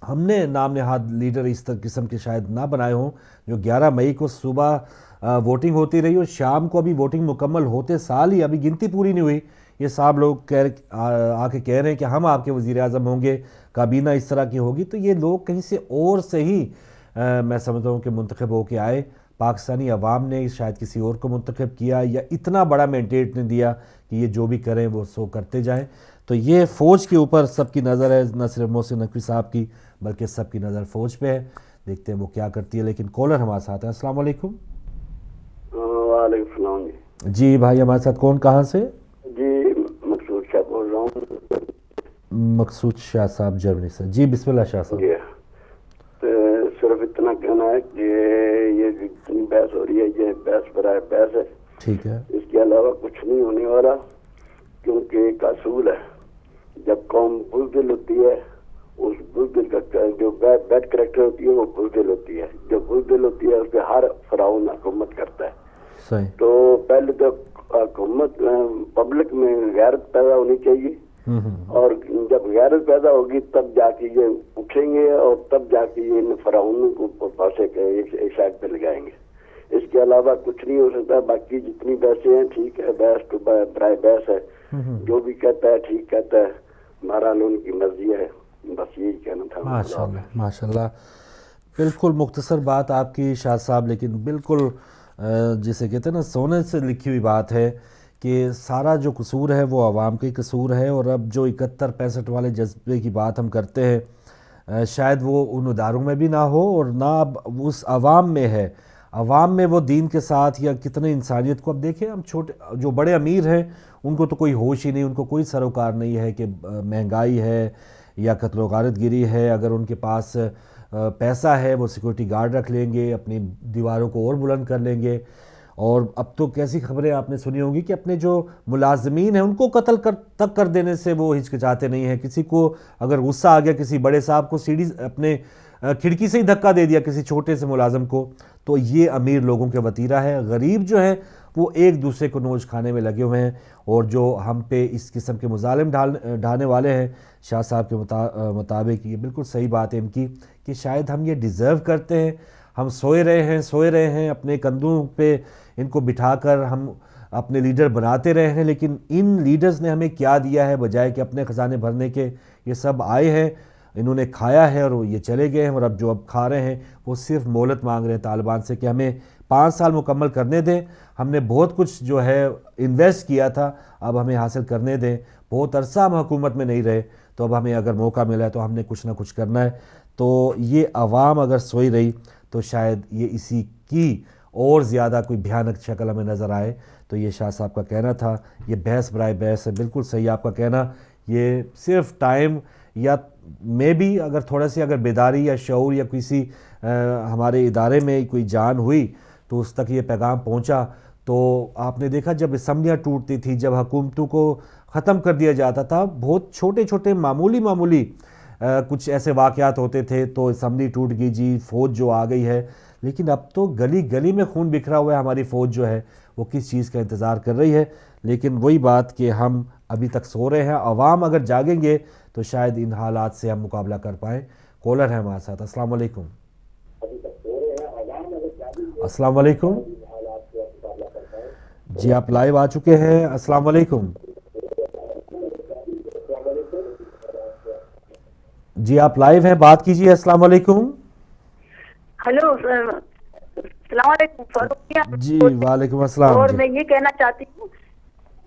A: ہم نے نام نہاد لیڈر اس قسم کے شاید نہ بنائے ہوں، جو 11 مئی کو صبح ووٹنگ ہوتی رہی اور شام کو ابھی ووٹنگ مکمل ہوتے سال ہی ابھی گنتی پوری نہیں ہوئی، یہ صاحب لوگ آ کے کہہ رہے ہیں کہ ہم آپ کے وزیر اعظم ہوں گے، کابینہ اس طرح کی ہوگی۔ تو یہ لوگ کہیں سے اور سے ہی میں سمجھتا ہوں کہ منتخب ہو کے آئے، پاکستانی عوام نے شاید کسی اور کو منتخب کیا، یا اتنا بڑا مینڈیٹ نے دیا کہ یہ جو بھی کریں وہ سو کرتے جائیں۔ تو یہ فوج کے اوپر سب کی نظر ہے، نہ صرف محسن نقوی صاحب کی بلکہ سب کی نظر فوج پہ ہے، دیکھتے ہیں وہ کیا کرتی ہے۔ لیکن کالر ہمارے ساتھ ہے۔ السلام علیکم۔
H: وعلیکم السلام
A: جی بھائی، ہمارے ساتھ کون، کہاں سے؟
H: جی مقصود شاہ بول رہا ہوں۔
A: مقصود شاہ صاحب جرمنی سے، جی بسم اللہ شاہ صاحب۔
H: جی صرف اتنا کہنا ہے کہ یہ جتنی بحث ہو رہی ہے یہ بحث برائے بحث ہے،
A: ٹھیک ہے،
H: اس کے علاوہ کچھ نہیں ہونے والا، کیونکہ ایک اصول ہے، جب قوم بزدل ہوتی ہے اس بزدل کا جو بیڈ کریکٹر ہوتی ہے وہ بزدل ہوتی ہے، جو بزدل ہوتی ہے اس پہ ہر فرعون حکومت کرتا ہے۔
A: صحیح۔
H: تو پہلے تو حکومت پبلک میں غیرت پیدا ہونی چاہیے، اور جب غیرت پیدا ہوگی تب جا کے یہ اٹھیں گے، اور تب جا کے یہ ان فرعونوں کو پھانسے کے ایک سائڈ پہ لگائیں گے۔ اس کے علاوہ کچھ نہیں ہو سکتا۔ باقی جتنی بحثیں ہیں ٹھیک ہے، بحث تو برائے بحث ہے، جو بھی کہتا ہے ٹھیک کہتا ہے، بہرحال ان کی مرضی ہے، بس یہی کہنا تھا۔
A: ماشاءاللہ ماشاءاللہ، بالکل مختصر بات آپ کی شاہ صاحب، لیکن بالکل جسے کہتے ہیں نا سونے سے لکھی ہوئی بات ہے کہ سارا جو قصور ہے وہ عوام کا ہی قصور ہے۔ اور اب جو 71-65 والے جذبے کی بات ہم کرتے ہیں، شاید وہ ان اداروں میں بھی نہ ہو، اور نہ اب اس عوام میں ہے۔ عوام میں وہ دین کے ساتھ یا کتنے انسانیت کو، اب دیکھیں ہم چھوٹے جو بڑے امیر ہیں ان کو تو کوئی ہوش ہی نہیں، ان کو کوئی سروکار نہیں ہے کہ مہنگائی ہے یا قتل و غارت گیری ہے۔ اگر ان کے پاس پیسہ ہے وہ سیکورٹی گارڈ رکھ لیں گے، اپنی دیواروں کو اور بلند کر لیں گے۔ اور اب تو کیسی خبریں آپ نے سنی ہوں گی کہ اپنے جو ملازمین ہیں ان کو قتل تک کر دینے سے وہ ہچکچاتے نہیں ہیں۔ کسی کو اگر غصہ آ گیا، کسی بڑے صاحب کو سیڑھی اپنے کھڑکی سے ہی دھکا دے دیا کسی چھوٹے سے ملازم کو، تو یہ امیر لوگوں کے وتیرہ ہے۔ غریب جو ہیں وہ ایک دوسرے کو نوچ کھانے میں لگے ہوئے ہیں، اور جو ہم پہ اس قسم کے مظالم ڈھانے والے ہیں، شاہ صاحب کے مطابق یہ بالکل صحیح بات ہے ان کی کہ شاید ہم یہ ڈیزرو کرتے ہیں۔ ہم سوئے رہے ہیں اپنے کندھوں پہ ان کو بٹھا کر ہم اپنے لیڈر بناتے رہے ہیں، لیکن ان لیڈرز نے ہمیں کیا دیا ہے بجائے کہ اپنے خزانے بھرنے کے؟ یہ سب آئے ہیں، انہوں نے کھایا ہے اور یہ چلے گئے ہیں، اور اب جو کھا رہے ہیں وہ صرف مہلت مانگ رہے ہیں طالبان سے کہ ہمیں 5 سال مکمل کرنے دیں، ہم نے بہت کچھ جو ہے انویسٹ کیا تھا، اب ہمیں حاصل کرنے دیں، بہت عرصہ ہم حکومت میں نہیں رہے، تو اب ہمیں اگر موقع ملا ہے تو ہم نے کچھ نہ کچھ کرنا ہے۔ تو یہ عوام اگر سوئی رہی تو شاید یہ اسی کی اور زیادہ کوئی بھیانک شکل ہمیں نظر آئے۔ تو یہ شاہ صاحب کا کہنا تھا، یہ بحث برائے بحث ہے، بالکل صحیح آپ کا کہنا، یہ صرف ٹائم یا میں بھی اگر تھوڑا سی اگر بیداری یا شعور یا کسی ہمارے ادارے میں کوئی جان ہوئی تو اس تک یہ پیغام پہنچا۔ تو آپ نے دیکھا جب اسمبلیاں ٹوٹتی تھی، جب حکومتوں کو ختم کر دیا جاتا تھا، بہت چھوٹے چھوٹے معمولی کچھ ایسے واقعات ہوتے تھے تو اسمبلی ٹوٹ گئی، جی فوج جو آ گئی ہے، لیکن اب تو گلی گلی میں خون بکھرا ہوا ہے، ہماری فوج جو ہے وہ کس چیز کا انتظار کر رہی ہے؟ لیکن وہی بات کہ ہم ابھی تک سو رہے ہیں، عوام اگر جاگیں گے تو شاید ان حالات سے ہم مقابلہ کر پائیں۔ کالر ہے ہمارے ساتھ۔ السلام علیکم۔ السلام علیکم جی، آپ لائیو آ چکے ہیں۔ السلام علیکم جی، آپ لائیو ہیں، بات کیجئے۔ السلام علیکم۔
E: ہلو، السلام علیکم
A: جی وعلیکم السلام۔
E: اور میں یہ کہنا چاہتی ہوں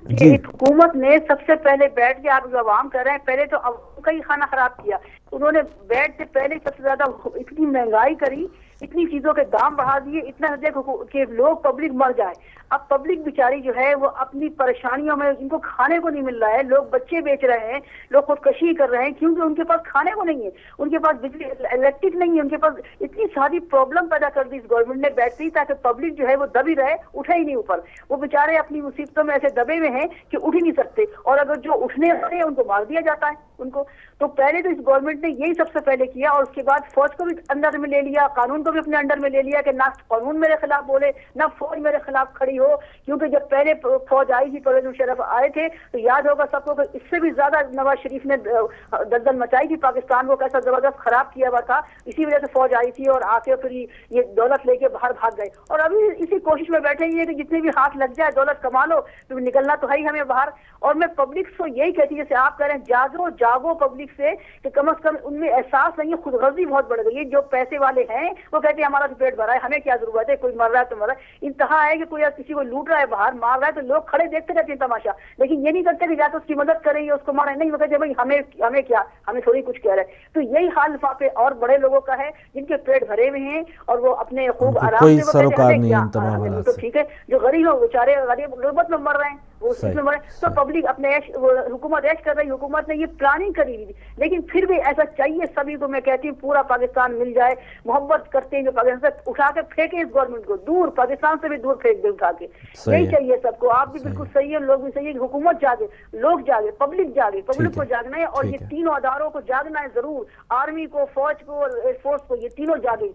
E: کہ حکومت نے سب سے پہلے بیٹھ کے، آپ جو عوام کر رہے ہیں، پہلے تو عوام کا ہی کھانا خراب کیا، انہوں نے بیٹھ سے پہلے سب سے زیادہ اتنی مہنگائی کری، اتنی چیزوں کے دام بڑھا دیے، اتنا دیکھو کہ لوگ پبلک مر جائے. اب پبلک بیچاری جو ہے وہ اپنی پریشانیوں میں، ان کو کھانے کو نہیں مل رہا ہے، لوگ بچے بیچ رہے ہیں، لوگ خودکشی کر رہے ہیں کیونکہ ان کے پاس کھانے کو نہیں ہے، ان کے پاس بجلی الیکٹرک نہیں ہے، ان کے پاس اتنی ساری پرابلم پیدا کر دی اس گورنمنٹ نے بیٹری، تاکہ پبلک جو ہے وہ دبی رہے، اٹھے ہی نہیں اوپر. وہ بیچارے اپنی مصیبتوں میں ایسے دبے ہوئے ہیں کہ اٹھ ہی نہیں سکتے، اور اگر جو اٹھنے والے ہیں ان کو مار دیا جاتا ہے ان کو. تو پہلے تو اس گورنمنٹ نے یہی سب سے پہلے کیا، اور اس کے بعد فوج کو بھی انڈر میں لے لیا، قانون کو بھی اپنے انڈر میں لے لیا کہ نہ قانون میرے خلاف بولے نہ فوج میرے خلاف کھڑی ہو. کیونکہ جب پہلے فوج آئی تھی، پرویز مشرف آئے تھے، تو یاد ہوگا سب کو کہ اس سے بھی زیادہ نواز شریف نے دلدل مچائی تھی، پاکستان کو کیسا زبردست خراب کیا ہوا تھا. اسی وجہ سے فوج آئی تھی اور آ کے پھر یہ دولت لے کے باہر بھاگ گئے، اور ابھی اسی کوشش میں بیٹھے ہی ہیں کہ جتنے بھی ہاتھ لگ جائے دولت کما لو، تو نکلنا تو ہے ہی ہمیں باہر. اور میں پبلک سے یہی کہتی ہوں، جیسے آپ کہہ رہے ہیں جاگو پبلک سے، کہ کم از کم ان میں احساس نہیں ہے، خود غرضی بہت بڑھ گئی ہے. جو پیسے والے ہیں وہ کہتے ہیں ہمارا تو پیٹ بھرا ہے، ہمیں کیا ضرورت ہے، کوئی مر رہا ہے تو مر رہا ہے. انتہا ہے کہ کوئی کسی کو لوٹ رہا ہے باہر، مار رہا ہے، تو لوگ کھڑے دیکھتے رہتے ہیں تماشا، لیکن یہ نہیں کرتے کہ جا کے اس کی مدد کریں یا اس کو ماریں. نہیں، وہ کہتے ہیں بھائی ہمیں کیا، ہمیں تھوڑی کچھ کہہ رہے. تو یہی حال وہاں پہ اور بڑے لوگوں کا ہے جن کے پیٹ بھرے ہوئے ہیں اور وہ اپنے خوب آرام سے، وہ کہتے ہیں ہمیں کیا، تو ٹھیک ہے جو غریب ہو بیچارے غریب غربت میں مر رہے ہیں وہ اس میں مرے. تو پبلک اپنے حکومت ایش کر رہی، حکومت نے یہ پلاننگ کری ہوئی تھی. لیکن پھر بھی ایسا چاہیے سبھی کو، میں کہتی ہوں پورا پاکستان مل جائے، محبت کرتے ہیں جو پاکستان سے، اٹھا کے پھینکیں اس گورنمنٹ کو دور، پاکستان سے بھی دور پھینک دے اٹھا کے. یہی چاہیے سب کو. آپ بھی بالکل صحیح ہے، لوگ بھی صحیح ہے، حکومت جاگے، لوگ جاگے، پبلک جاگے، پبلک کو جاگنا ہے، اور یہ تینوں اداروں کو جاگنا ہے ضرور، آرمی کو، فوج کو اور ایئر فورس کو، یہ تینوں جاگے.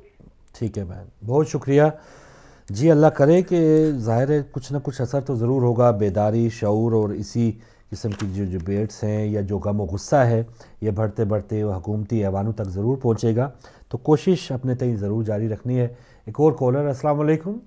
A: ٹھیک ہے بہن، بہت شکریہ. جی اللہ کرے کہ ظاہر ہے کچھ نہ کچھ اثر تو ضرور ہوگا، بیداری، شعور، اور اسی قسم کی جو ڈیبیٹس ہیں یا جو غم و غصہ ہے یہ بڑھتے بڑھتے حکومتی ایوانوں تک ضرور پہنچے گا. تو کوشش اپنے تئیں ضرور جاری رکھنی ہے. ایک اور کالر. السلام علیکم.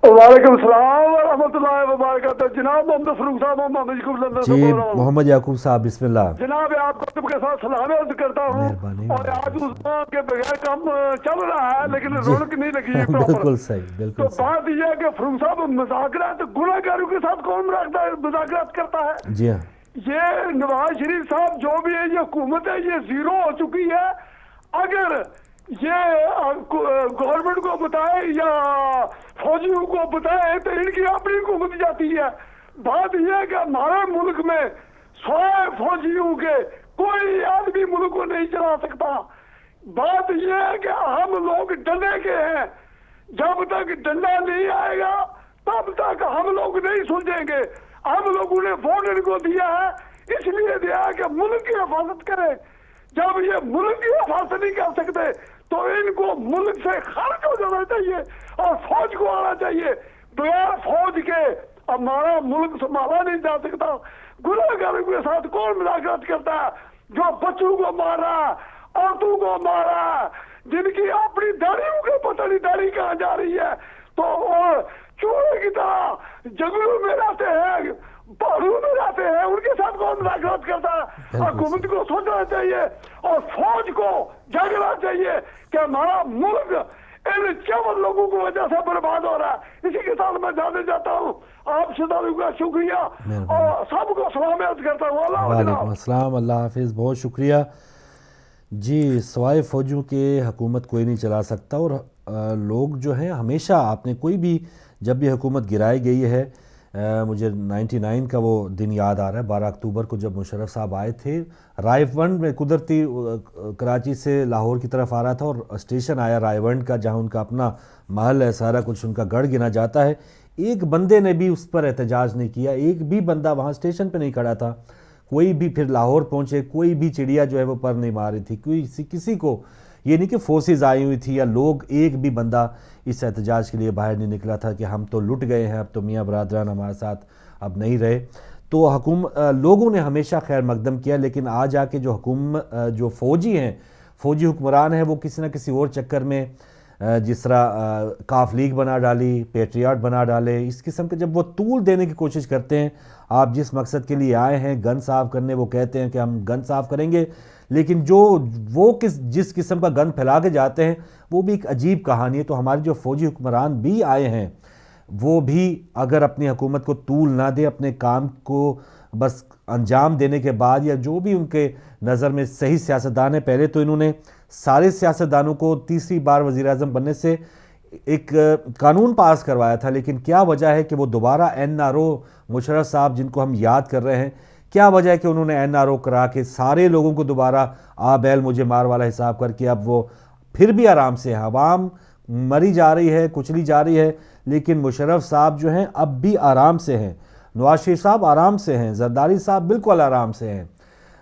I: وعلیکم السلام ورحمۃ اللہ وبرکاتہ. جناب محمد فاروق صاحب، محمد یعقوب لندن سے بول رہا ہوں.
A: محمد یعقوب صاحب بسم اللہ.
I: جناب آپ کو کے ساتھ سلام عرض کرتا ہوں. اور آج اس کے بغیر کام چل رہا ہے لیکن رونق نہیں لگی.
A: بالکل صحیح، بالکل.
I: تو بات یہ ہے کہ فاروق صاحب مذاکرات گناہ گاروں کے ساتھ کون رکھتا ہے، مذاکرات کرتا ہے؟
A: جی ہاں.
I: یہ نواز شریف صاحب جو بھی ہے، یہ حکومت ہے، یہ زیرو ہو چکی ہے. اگر یہ گورنمنٹ کو بتائے یا فوجیوں کو بتائے تو ان کی اپنی حکومت جاتی ہے. بات یہ ہے کہ ہمارے ملک میں سوائے فوجیوں کے کوئی آدمی ملک کو نہیں چلا سکتا. بات یہ ہے کہ ہم لوگ ڈنڈے کے ہیں، جب تک ڈنڈا نہیں آئے گا تب تک ہم لوگ نہیں سلجھیں گے. ہم لوگوں نے ووٹ ان کو دیا ہے، اس لیے دیا ہے کہ ملک کی حفاظت کرے. جب یہ ملک کی حفاظت نہیں کر سکتے تو ان کو ملک سے خارج ہو جانا چاہیے اور فوج کو آنا چاہیے. بغیر فوج کے ہمارا ملک سنبھالا نہیں جا سکتا. گناہ گاروں کے ساتھ کون مذاکرات کرتا ہے؟ جو بچوں کو مار رہا ہے، عورتوں کو مار رہا ہے، جن کی اپنی داڑھیوں کے پتہ نہیں داڑھی کہاں جا رہی ہے، تو چوہے کی طرح جنگلوں میں رہتے ہیں، پہاڑوں میں رہتے ہیں، ان کے ساتھ کون مذاکرات کرتا ہے؟ حکومت کو سوچنا چاہیے اور فوج کو جاگنا چاہیے کہ ہمارا ملک ان چاول لوگوں کی وجہ سے برباد ہو رہا ہے. اسی کے ساتھ میں جانے جاتا ہوں. آپ سے کا شکریہ اور سب کو سلام عرض کرتا ہوں.
A: وعلیکم السلام، اللہ حافظ، بہت شکریہ. جی سوائے فوجوں کے حکومت کوئی نہیں چلا سکتا. اور لوگ جو ہیں ہمیشہ، آپ نے کوئی بھی جب یہ حکومت گرائی گئی ہے، مجھے 99 کا وہ دن یاد آ رہا ہے، 12 اکتوبر کو جب مشرف صاحب آئے تھے، رائے ونڈ میں قدرتی کراچی سے لاہور کی طرف آ رہا تھا اور اسٹیشن آیا رائے ونڈ کا، جہاں ان کا اپنا محل ہے، سارا کچھ ان کا گڑھ گنا جاتا ہے. ایک بندے نے بھی اس پر احتجاج نہیں کیا، ایک بھی بندہ وہاں اسٹیشن پہ نہیں کھڑا تھا. کوئی بھی پھر لاہور پہنچے، کوئی بھی چڑیا جو ہے وہ پر نہیں مار رہی تھی. کسی کو یہ نہیں کہ فورسز آئی ہوئی تھی یا لوگ، ایک بھی بندہ اس احتجاج کے لیے باہر نہیں نکلا تھا کہ ہم تو لٹ گئے ہیں، اب تو میاں برادران ہمارے ساتھ اب نہیں رہے. تو لوگوں نے ہمیشہ خیر مقدم کیا. لیکن آج آ کے جو فوجی ہیں، فوجی حکمران ہیں، وہ کسی نہ کسی اور چکر میں جس طرح کاف لیگ بنا ڈالی، پیٹریاٹ بنا ڈالے، اس قسم کے جب وہ طول دینے کی کوشش کرتے ہیں. آپ جس مقصد کے لیے آئے ہیں گن صاف کرنے، وہ کہتے ہیں کہ ہم گن صاف کریں گے، لیکن جس قسم کا گن پھیلا کے جاتے ہیں وہ بھی ایک عجیب کہانی ہے. تو ہمارے جو فوجی حکمران بھی آئے ہیں وہ بھی اگر اپنی حکومت کو طول نہ دے، اپنے کام کو بس انجام دینے کے بعد یا جو بھی ان کے نظر میں صحیح سیاستدان ہے، پہلے تو انہوں نے سارے سیاستدانوں کو تیسری بار وزیر اعظم بننے سے ایک قانون پاس کروایا تھا، لیکن کیا وجہ ہے کہ وہ دوبارہ NRO مشرف صاحب جن کو ہم یاد کر رہے ہیں، کیا وجہ ہے کہ انہوں نے NRO کرا کے سارے لوگوں کو دوبارہ آ بیل مجھے مار والا حساب کر کے اب وہ پھر بھی آرام سے ہیں؟ عوام مری جا رہی ہے، کچلی جا رہی ہے، لیکن مشرف صاحب جو ہیں اب بھی آرام سے ہیں، نواز شریف صاحب آرام سے ہیں، زرداری صاحب بالکل آرام سے ہیں،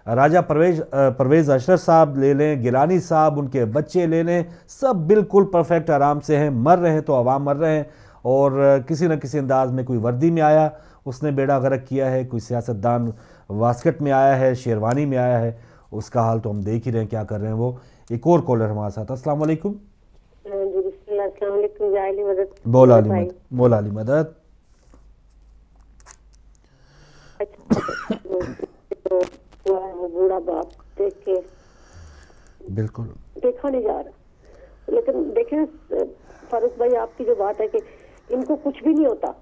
A: راجہ پرویز اشرف صاحب لے لیں، گیلانی صاحب، ان کے بچے لے لیں، سب بالکل پرفیکٹ آرام سے ہیں۔ مر رہے ہیں تو عوام مر رہے ہیں، اور کسی نہ کسی انداز میں کوئی وردی میں آیا اس نے بیڑا غرق کیا ہے، کوئی سیاستدان واسکٹ میں آیا ہے، شیروانی میں آیا ہے، اس کا حال تو ہم دیکھ ہی رہے ہیں کیا کر رہے ہیں وہ۔ ایک اور کالر ہمارے ساتھ۔ السلام علیکم۔
J: جی بسم اللہ، السلام علیکم۔ یا علی مدد،
A: مولا علی مدد۔
J: وہ بوڑھا باپ دیکھ کے
A: بالکل
J: دیکھا نہیں جا رہا، لیکن دیکھیں فاروق بھائی آپ کی جو بات ہے کہ ان کو کچھ بھی نہیں ہوتا،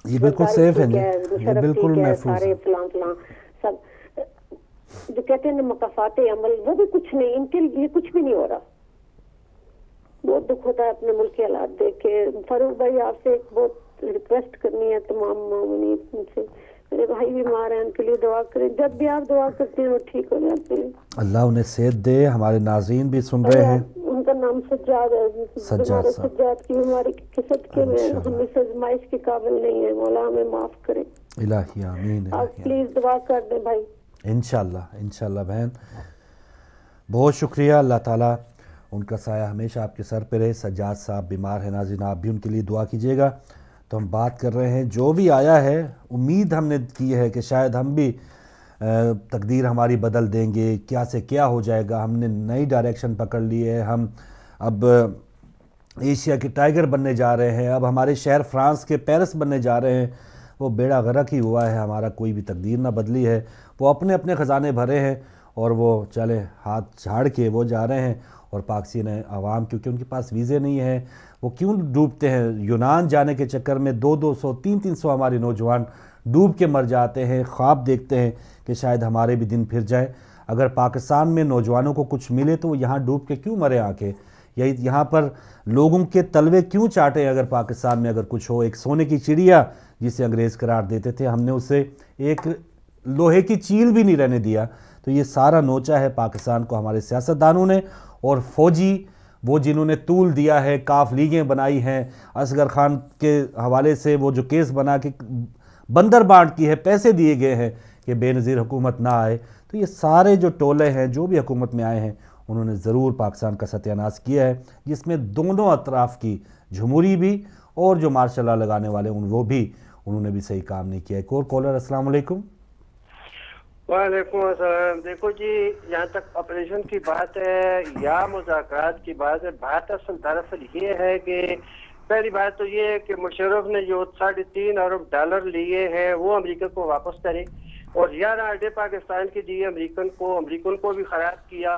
A: یہ بالکل سیف ہے، یہ بالکل محفوظ
J: سارے فلاں فلاں سب جو کہتے ہیں مقافات عمل، وہ بھی کچھ نہیں، ان کے لیے کچھ بھی نہیں ہو رہا۔ بہت دکھ ہوتا ہے اپنے ملک کے حالات دیکھ کے۔ فاروق بھائی آپ سے ایک بہت ریکویسٹ کرنی ہے تمام مومنین سے، میرے بھائی بیمار ہیں، ان کے لیے دعا کریں، جب بھی آپ دعا کرتے ہیں وہ ٹھیک ہو جاتے ہیں۔
A: اللہ انہیں صحت دے۔ ہمارے ناظرین بھی سن رہے ہیں،
J: ان کا نام سجاد ہے، سجاد کی بیماری کی صدقے میں ہم اس آزمائش کے قابل نہیں ہیں، مولا ہمیں معاف کریں،
A: الہی آمین۔
J: آپ پلیز دعا کر دیں بھائی۔
A: انشاءاللہ بہن، بہت شکریہ۔ اللہ تعالیٰ ان کا سایہ ہمیشہ آپ کے سر پہ رہے۔ سجاد صاحب بیمار ہیں، ناظرین آپ بھی ان کے لیے دعا کیجیے گا۔ تو ہم بات کر رہے ہیں جو بھی آیا ہے، امید ہم نے کی ہے کہ شاید ہم بھی تقدیر ہماری بدل دیں گے، کیا سے کیا ہو جائے گا، ہم نے نئی ڈائریکشن پکڑ لی ہے، ہم اب ایشیا کے ٹائیگر بننے جا رہے ہیں، اب ہمارے شہر فرانس کے پیرس بننے جا رہے ہیں۔ وہ بیڑا غرق ہی ہوا ہے، ہمارا کوئی بھی تقدیر نہ بدلی ہے۔ وہ اپنے اپنے خزانے بھرے ہیں اور وہ چلے ہاتھ جھاڑ کے وہ جا رہے ہیں، اور پاکستان عوام کیونکہ ان کے پاس ویزے نہیں ہیں، وہ کیوں ڈوبتے ہیں؟ یونان جانے کے چکر میں 200 300 ہمارے نوجوان ڈوب کے مر جاتے ہیں، خواب دیکھتے ہیں کہ شاید ہمارے بھی دن پھر جائے۔ اگر پاکستان میں نوجوانوں کو کچھ ملے تو وہ یہاں ڈوب کے کیوں مرے آ کے؟ یہاں پر لوگوں کے تلوے کیوں چاٹے؟ اگر پاکستان میں اگر کچھ ہو، ایک سونے کی چڑیا جسے انگریز قرار دیتے تھے، ہم نے اسے ایک لوہے کی چیل بھی نہیں رہنے دیا۔ تو یہ سارا نوچا ہے پاکستان کو ہمارے سیاستدانوں نے، اور فوجی وہ جنہوں نے طول دیا ہے، کاف لیگیں بنائی ہیں، اصغر خان کے حوالے سے وہ جو کیس بنا کے بندر بانٹ کی ہے، پیسے دیے گئے ہیں کہ بے نظیر حکومت نہ آئے۔ تو یہ سارے جو ٹولے ہیں جو بھی حکومت میں آئے ہیں، انہوں نے ضرور پاکستان کا ستیہ ناش کیا ہے، جس میں دونوں اطراف کی جمہوری بھی اور جو مارشل لا لگانے والے وہ بھی، انہوں نے بھی صحیح کام نہیں کیا۔ ایک اور کالر۔ السلام علیکم۔
K: وعلیکم السلام۔ دیکھو جی، یہاں تک آپریشن کی بات ہے یا مذاکرات کی بات ہے، بات اصل دراصل یہ ہے کہ پہلی بات تو یہ ہے کہ مشرف نے جو 3.5 ارب ڈالر لیے ہیں وہ امریکہ کو واپس کرے، اور 11 اڈے پاکستان کے دیے امریکن کو بھی خراب کیا،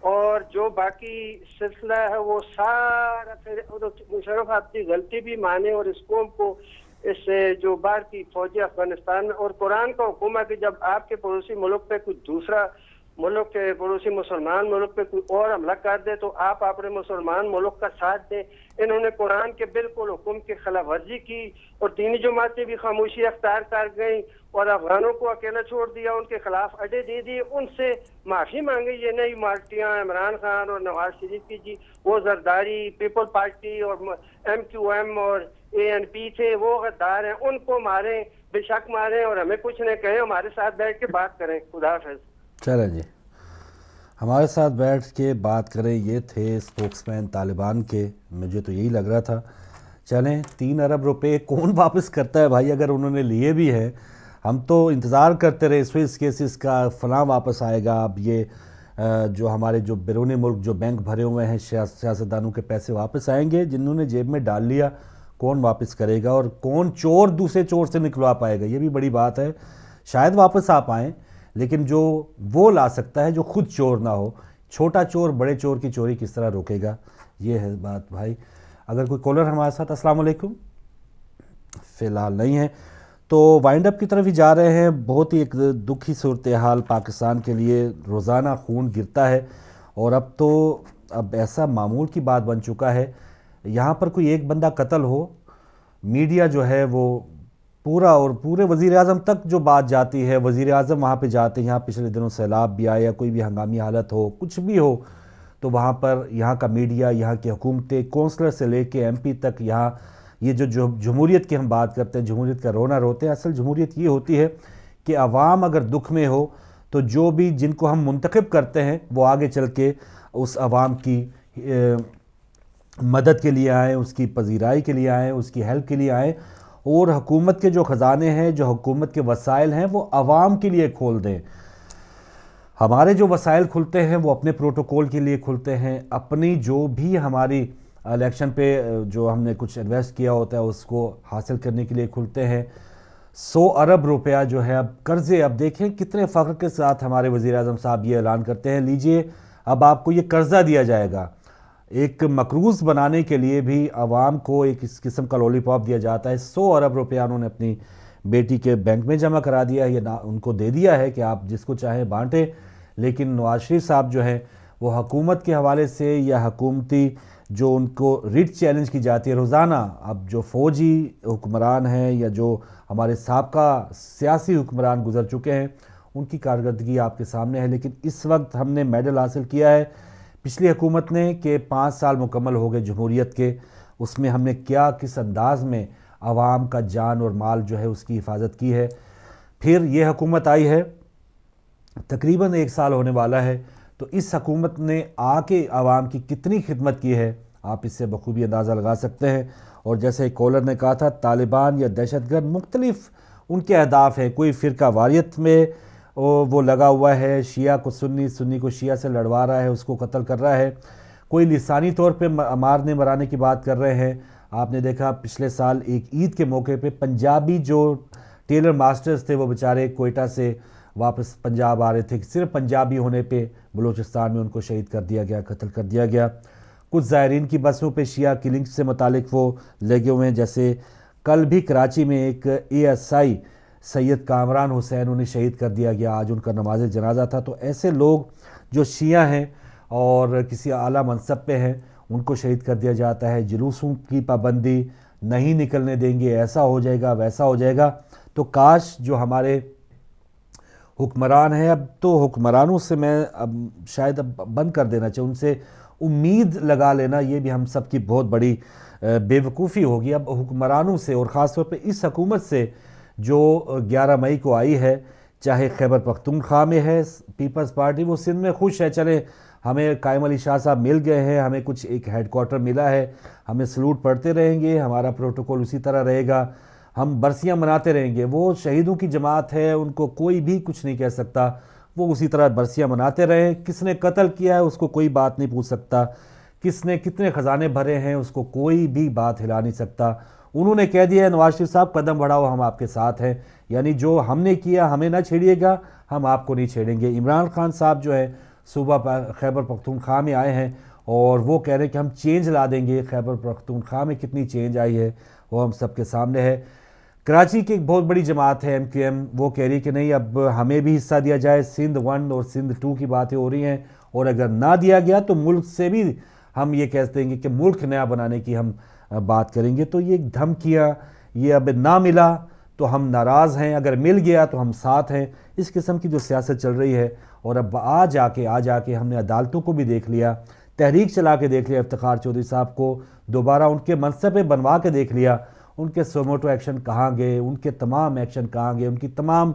K: اور جو باقی سلسلہ ہے وہ سارا پھر مشرف اپنی غلطی بھی مانے، اور اس قوم کو اس سے جو باہر کی فوجی افغانستان میں، اور قرآن کا حکم ہے کہ جب آپ کے پڑوسی ملک پہ کوئی دوسرا ملک کے پڑوسی مسلمان ملک پہ کوئی اور حملہ کر دے تو آپ اپنے مسلمان ملک کا ساتھ دیں۔ انہوں نے قرآن کے بالکل حکم کی خلاف ورزی کی، اور دینی جماعتیں بھی خاموشی اختیار کر گئیں، اور افغانوں کو اکیلا چھوڑ دیا، ان کے خلاف اڈے دے دیے، ان سے معافی مانگی۔ یہ نئی پارٹیاں عمران خان اور نواز شریف کی جی، وہ زرداری، پیپل پارٹی اور MQM اور ANP تھے، وہ غدار ہیں، ان کو ماریں، بے شک ماریں، اور ہمیں کچھ نہیں کہیں، ہمارے ساتھ بیٹھ کے بات کریں۔ خدا حافظ۔
A: چلیں جی، ہمارے ساتھ بیٹھ کے بات کریں۔ یہ تھے اسپوکس مین طالبان کے، مجھے تو یہی لگ رہا تھا۔ چلیں، 3 ارب روپے کون واپس کرتا ہے بھائی؟ اگر انہوں نے لیے بھی ہیں، ہم تو انتظار کرتے رہے سوئس کیسز کا، فلاں واپس آئے گا، اب یہ جو ہمارے جو بیرون ملک جو بینک بھرے ہوئے ہیں، سیاستدانوں کے پیسے واپس آئیں گے، جنہوں نے جیب میں ڈال لیا کون واپس کرے گا، اور کون چور دوسرے چور سے نکلوا پائے گا؟ یہ بھی بڑی بات ہے۔ شاید واپس آ پائیں، لیکن جو وہ لا سکتا ہے جو خود چور نہ ہو، چھوٹا چور بڑے چور کی چوری کس طرح روکے گا؟ یہ ہے بات بھائی۔ اگر کوئی کالر ہمارے ساتھ۔ السلام علیکم۔ فی الحال نہیں ہے تو وائنڈ اپ کی طرف ہی جا رہے ہیں. بہت ہی ایک دکھی صورتحال پاکستان کے لیے، روزانہ خون گرتا ہے اور اب ایسا معمول کی بات بن چکا ہے. یہاں پر کوئی ایک بندہ قتل ہو، میڈیا جو ہے وہ پورے وزیر اعظم تک جو بات جاتی ہے، وزیر اعظم وہاں پہ جاتے ہیں. یہاں پچھلے دنوں سیلاب بھی آیا، کوئی بھی ہنگامی حالت ہو، کچھ بھی ہو، تو وہاں پر یہاں کا میڈیا، یہاں کی حکومتیں، کونسلر سے لے کے MP تک، یہاں یہ جو جمہوریت کی ہم بات کرتے ہیں، جمہوریت کا رونا روتے ہیں. اصل جمہوریت یہ ہوتی ہے کہ عوام اگر دکھ میں ہو تو جن کو ہم منتخب کرتے ہیں وہ آگے چل کے اس عوام کی مدد کے لیے آئیں، اس کی پذیرائی کے لیے آئیں، اس کی ہیلپ کے لیے آئیں، اور حکومت کے جو خزانے ہیں، جو حکومت کے وسائل ہیں، وہ عوام کے لیے کھول دیں. ہمارے جو وسائل کھلتے ہیں وہ اپنے پروٹوکول کے لیے کھلتے ہیں، اپنی جو بھی ہماری الیکشن پہ جو ہم نے کچھ انویسٹ کیا ہوتا ہے اس کو حاصل کرنے کے لیے کھلتے ہیں. 100 ارب روپیہ جو ہے اب قرضے، اب دیکھیں کتنے فخر کے ساتھ ہمارے وزیر اعظم صاحب یہ اعلان کرتے ہیں، لیجئے اب آپ کو یہ قرضہ دیا جائے گا. ایک مقروض بنانے کے لیے بھی عوام کو ایک اس قسم کا لولی پاپ دیا جاتا ہے. 100 ارب روپیہ انہوں نے اپنی بیٹی کے بینک میں جمع کرا دیا ہے، یہ ان کو دے دیا ہے کہ آپ جس کو چاہیں بانٹیں. لیکن نواز شریف صاحب جو ہیں وہ حکومت کے حوالے سے یا حکومتی جو ان کو ریٹ چیلنج کی جاتی ہے روزانہ، اب جو فوجی حکمران ہیں یا جو ہمارے سابقہ سیاسی حکمران گزر چکے ہیں ان کی کارکردگی آپ کے سامنے ہے. لیکن اس وقت ہم نے میڈل حاصل کیا ہے پچھلی حکومت نے کہ 5 سال مکمل ہو گئے جمہوریت کے، اس میں ہم نے کس انداز میں عوام کا جان اور مال جو ہے اس کی حفاظت کی ہے. پھر یہ حکومت آئی ہے، تقریباً 1 سال ہونے والا ہے، تو اس حکومت نے آ کے عوام کی کتنی خدمت کی ہے آپ اس سے بخوبی اندازہ لگا سکتے ہیں. اور جیسے کالر نے کہا تھا، طالبان یا دہشت گرد مختلف ان کے اہداف ہیں. کوئی فرقہ واریت میں وہ لگا ہوا ہے، شیعہ کو سنی کو شیعہ سے لڑوا رہا ہے، اس کو قتل کر رہا ہے. کوئی لسانی طور پہ مارنے مرانے کی بات کر رہے ہیں. آپ نے دیکھا پچھلے سال ایک عید کے موقع پہ پنجابی جو ٹیلر ماسٹرز تھے وہ بیچارے کوئٹہ سے واپس پنجاب آ رہے تھے، صرف پنجابی ہونے پہ بلوچستان میں ان کو شہید کر دیا گیا، قتل کر دیا گیا. کچھ زائرین کی بسوں پہ شیعہ کلنگ سے متعلق وہ لگے ہوئے ہیں. جیسے کل بھی کراچی میں ایک ASI سید کامران حسین انہیں شہید کر دیا گیا، آج ان کا نماز جنازہ تھا. تو ایسے لوگ جو شیعہ ہیں اور کسی اعلیٰ منصب پہ ہیں ان کو شہید کر دیا جاتا ہے. جلوسوں کی پابندی نہیں نکلنے دیں گے، ایسا ہو جائے گا ویسا ہو جائے گا. تو کاش جو ہمارے حکمران ہیں، اب تو حکمرانوں سے میں شاید بند کر دینا چاہوں، ان سے امید لگا لینا یہ بھی ہم سب کی بہت بڑی بے وقوفی ہوگی. اب حکمرانوں سے اور خاص طور پہ اس حکومت سے جو 11 مئی کو آئی ہے، چاہے خیبر پختونخوا میں ہے پیپلز پارٹی، وہ سندھ میں خوش ہے، چلے ہمیں قائم علی شاہ صاحب مل گئے ہیں، ہمیں کچھ ایک ہیڈ کوارٹر ملا ہے، ہمیں سلوٹ پڑھتے رہیں گے، ہمارا پروٹوکول اسی طرح رہے گا، ہم برسیاں مناتے رہیں گے. وہ شہیدوں کی جماعت ہے، ان کو کوئی بھی کچھ نہیں کہہ سکتا، وہ اسی طرح برسیاں مناتے رہیں. کس نے قتل کیا ہے اس کو کوئی بات نہیں پوچھ سکتا، کس نے کتنے خزانے بھرے ہیں اس کو کوئی بھی بات ہلا نہیں سکتا. انہوں نے کہہ دیا ہے نواز شریف صاحب قدم بڑھاؤ ہم آپ کے ساتھ ہیں، یعنی جو ہم نے کیا ہمیں نہ چھیڑیے گا، ہم آپ کو نہیں چھیڑیں گے. عمران خان صاحب جو ہے صوبہ خیبر پختونخوا میں آئے ہیں اور وہ کہہ رہے ہیں کہ ہم چینج لا دیں گے. خیبر پختونخوا میں کتنی چینج آئی ہے وہ ہم سب کے سامنے ہے. کراچی کی ایک بہت بڑی جماعت ہے MQM، وہ کہہ رہی ہے کہ نہیں اب ہمیں بھی حصہ دیا جائے. سندھ 1 اور سندھ 2 کی باتیں ہو رہی ہیں، اور اگر نہ دیا گیا تو ملک سے بھی ہم یہ کہہ دیں گے کہ ملک نیا بنانے کی ہم بات کریں گے. تو یہ دھمکیاں، یہ اب نہ ملا تو ہم ناراض ہیں، اگر مل گیا تو ہم ساتھ ہیں، اس قسم کی جو سیاست چل رہی ہے. اور اب آ جا کے ہم نے عدالتوں کو بھی دیکھ لیا، تحریک چلا کے دیکھ لیا افتخار چودھری صاحب کو، دوبارہ ان کے منصب پہ بنوا کے دیکھ لیا. ان کے سوموٹو ایکشن کہاں گئے، ان کے تمام ایکشن کہاں گئے، ان کی تمام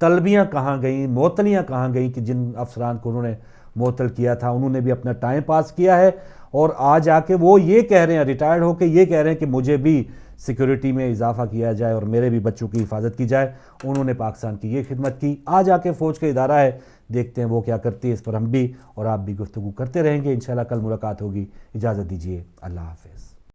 A: طلبیاں کہاں گئیں، معطلیاں کہاں گئیں کہ جن افسران کو انہوں نے معطل کیا تھا. انہوں نے بھی اپنا ٹائم پاس کیا ہے اور آج آ کے وہ یہ کہہ رہے ہیں، ریٹائرڈ ہو کے یہ کہہ رہے ہیں کہ مجھے بھی سیکیورٹی میں اضافہ کیا جائے اور میرے بھی بچوں کی حفاظت کی جائے. انہوں نے پاکستان کی یہ خدمت کی. آج آ کے فوج کا ادارہ ہے، دیکھتے ہیں وہ کیا کرتی ہے. اس پر ہم بھی اور آپ بھی گفتگو کرتے رہیں گے. انشاءاللہ کل ملاقات ہوگی. اجازت دیجیے، اللہ حافظ.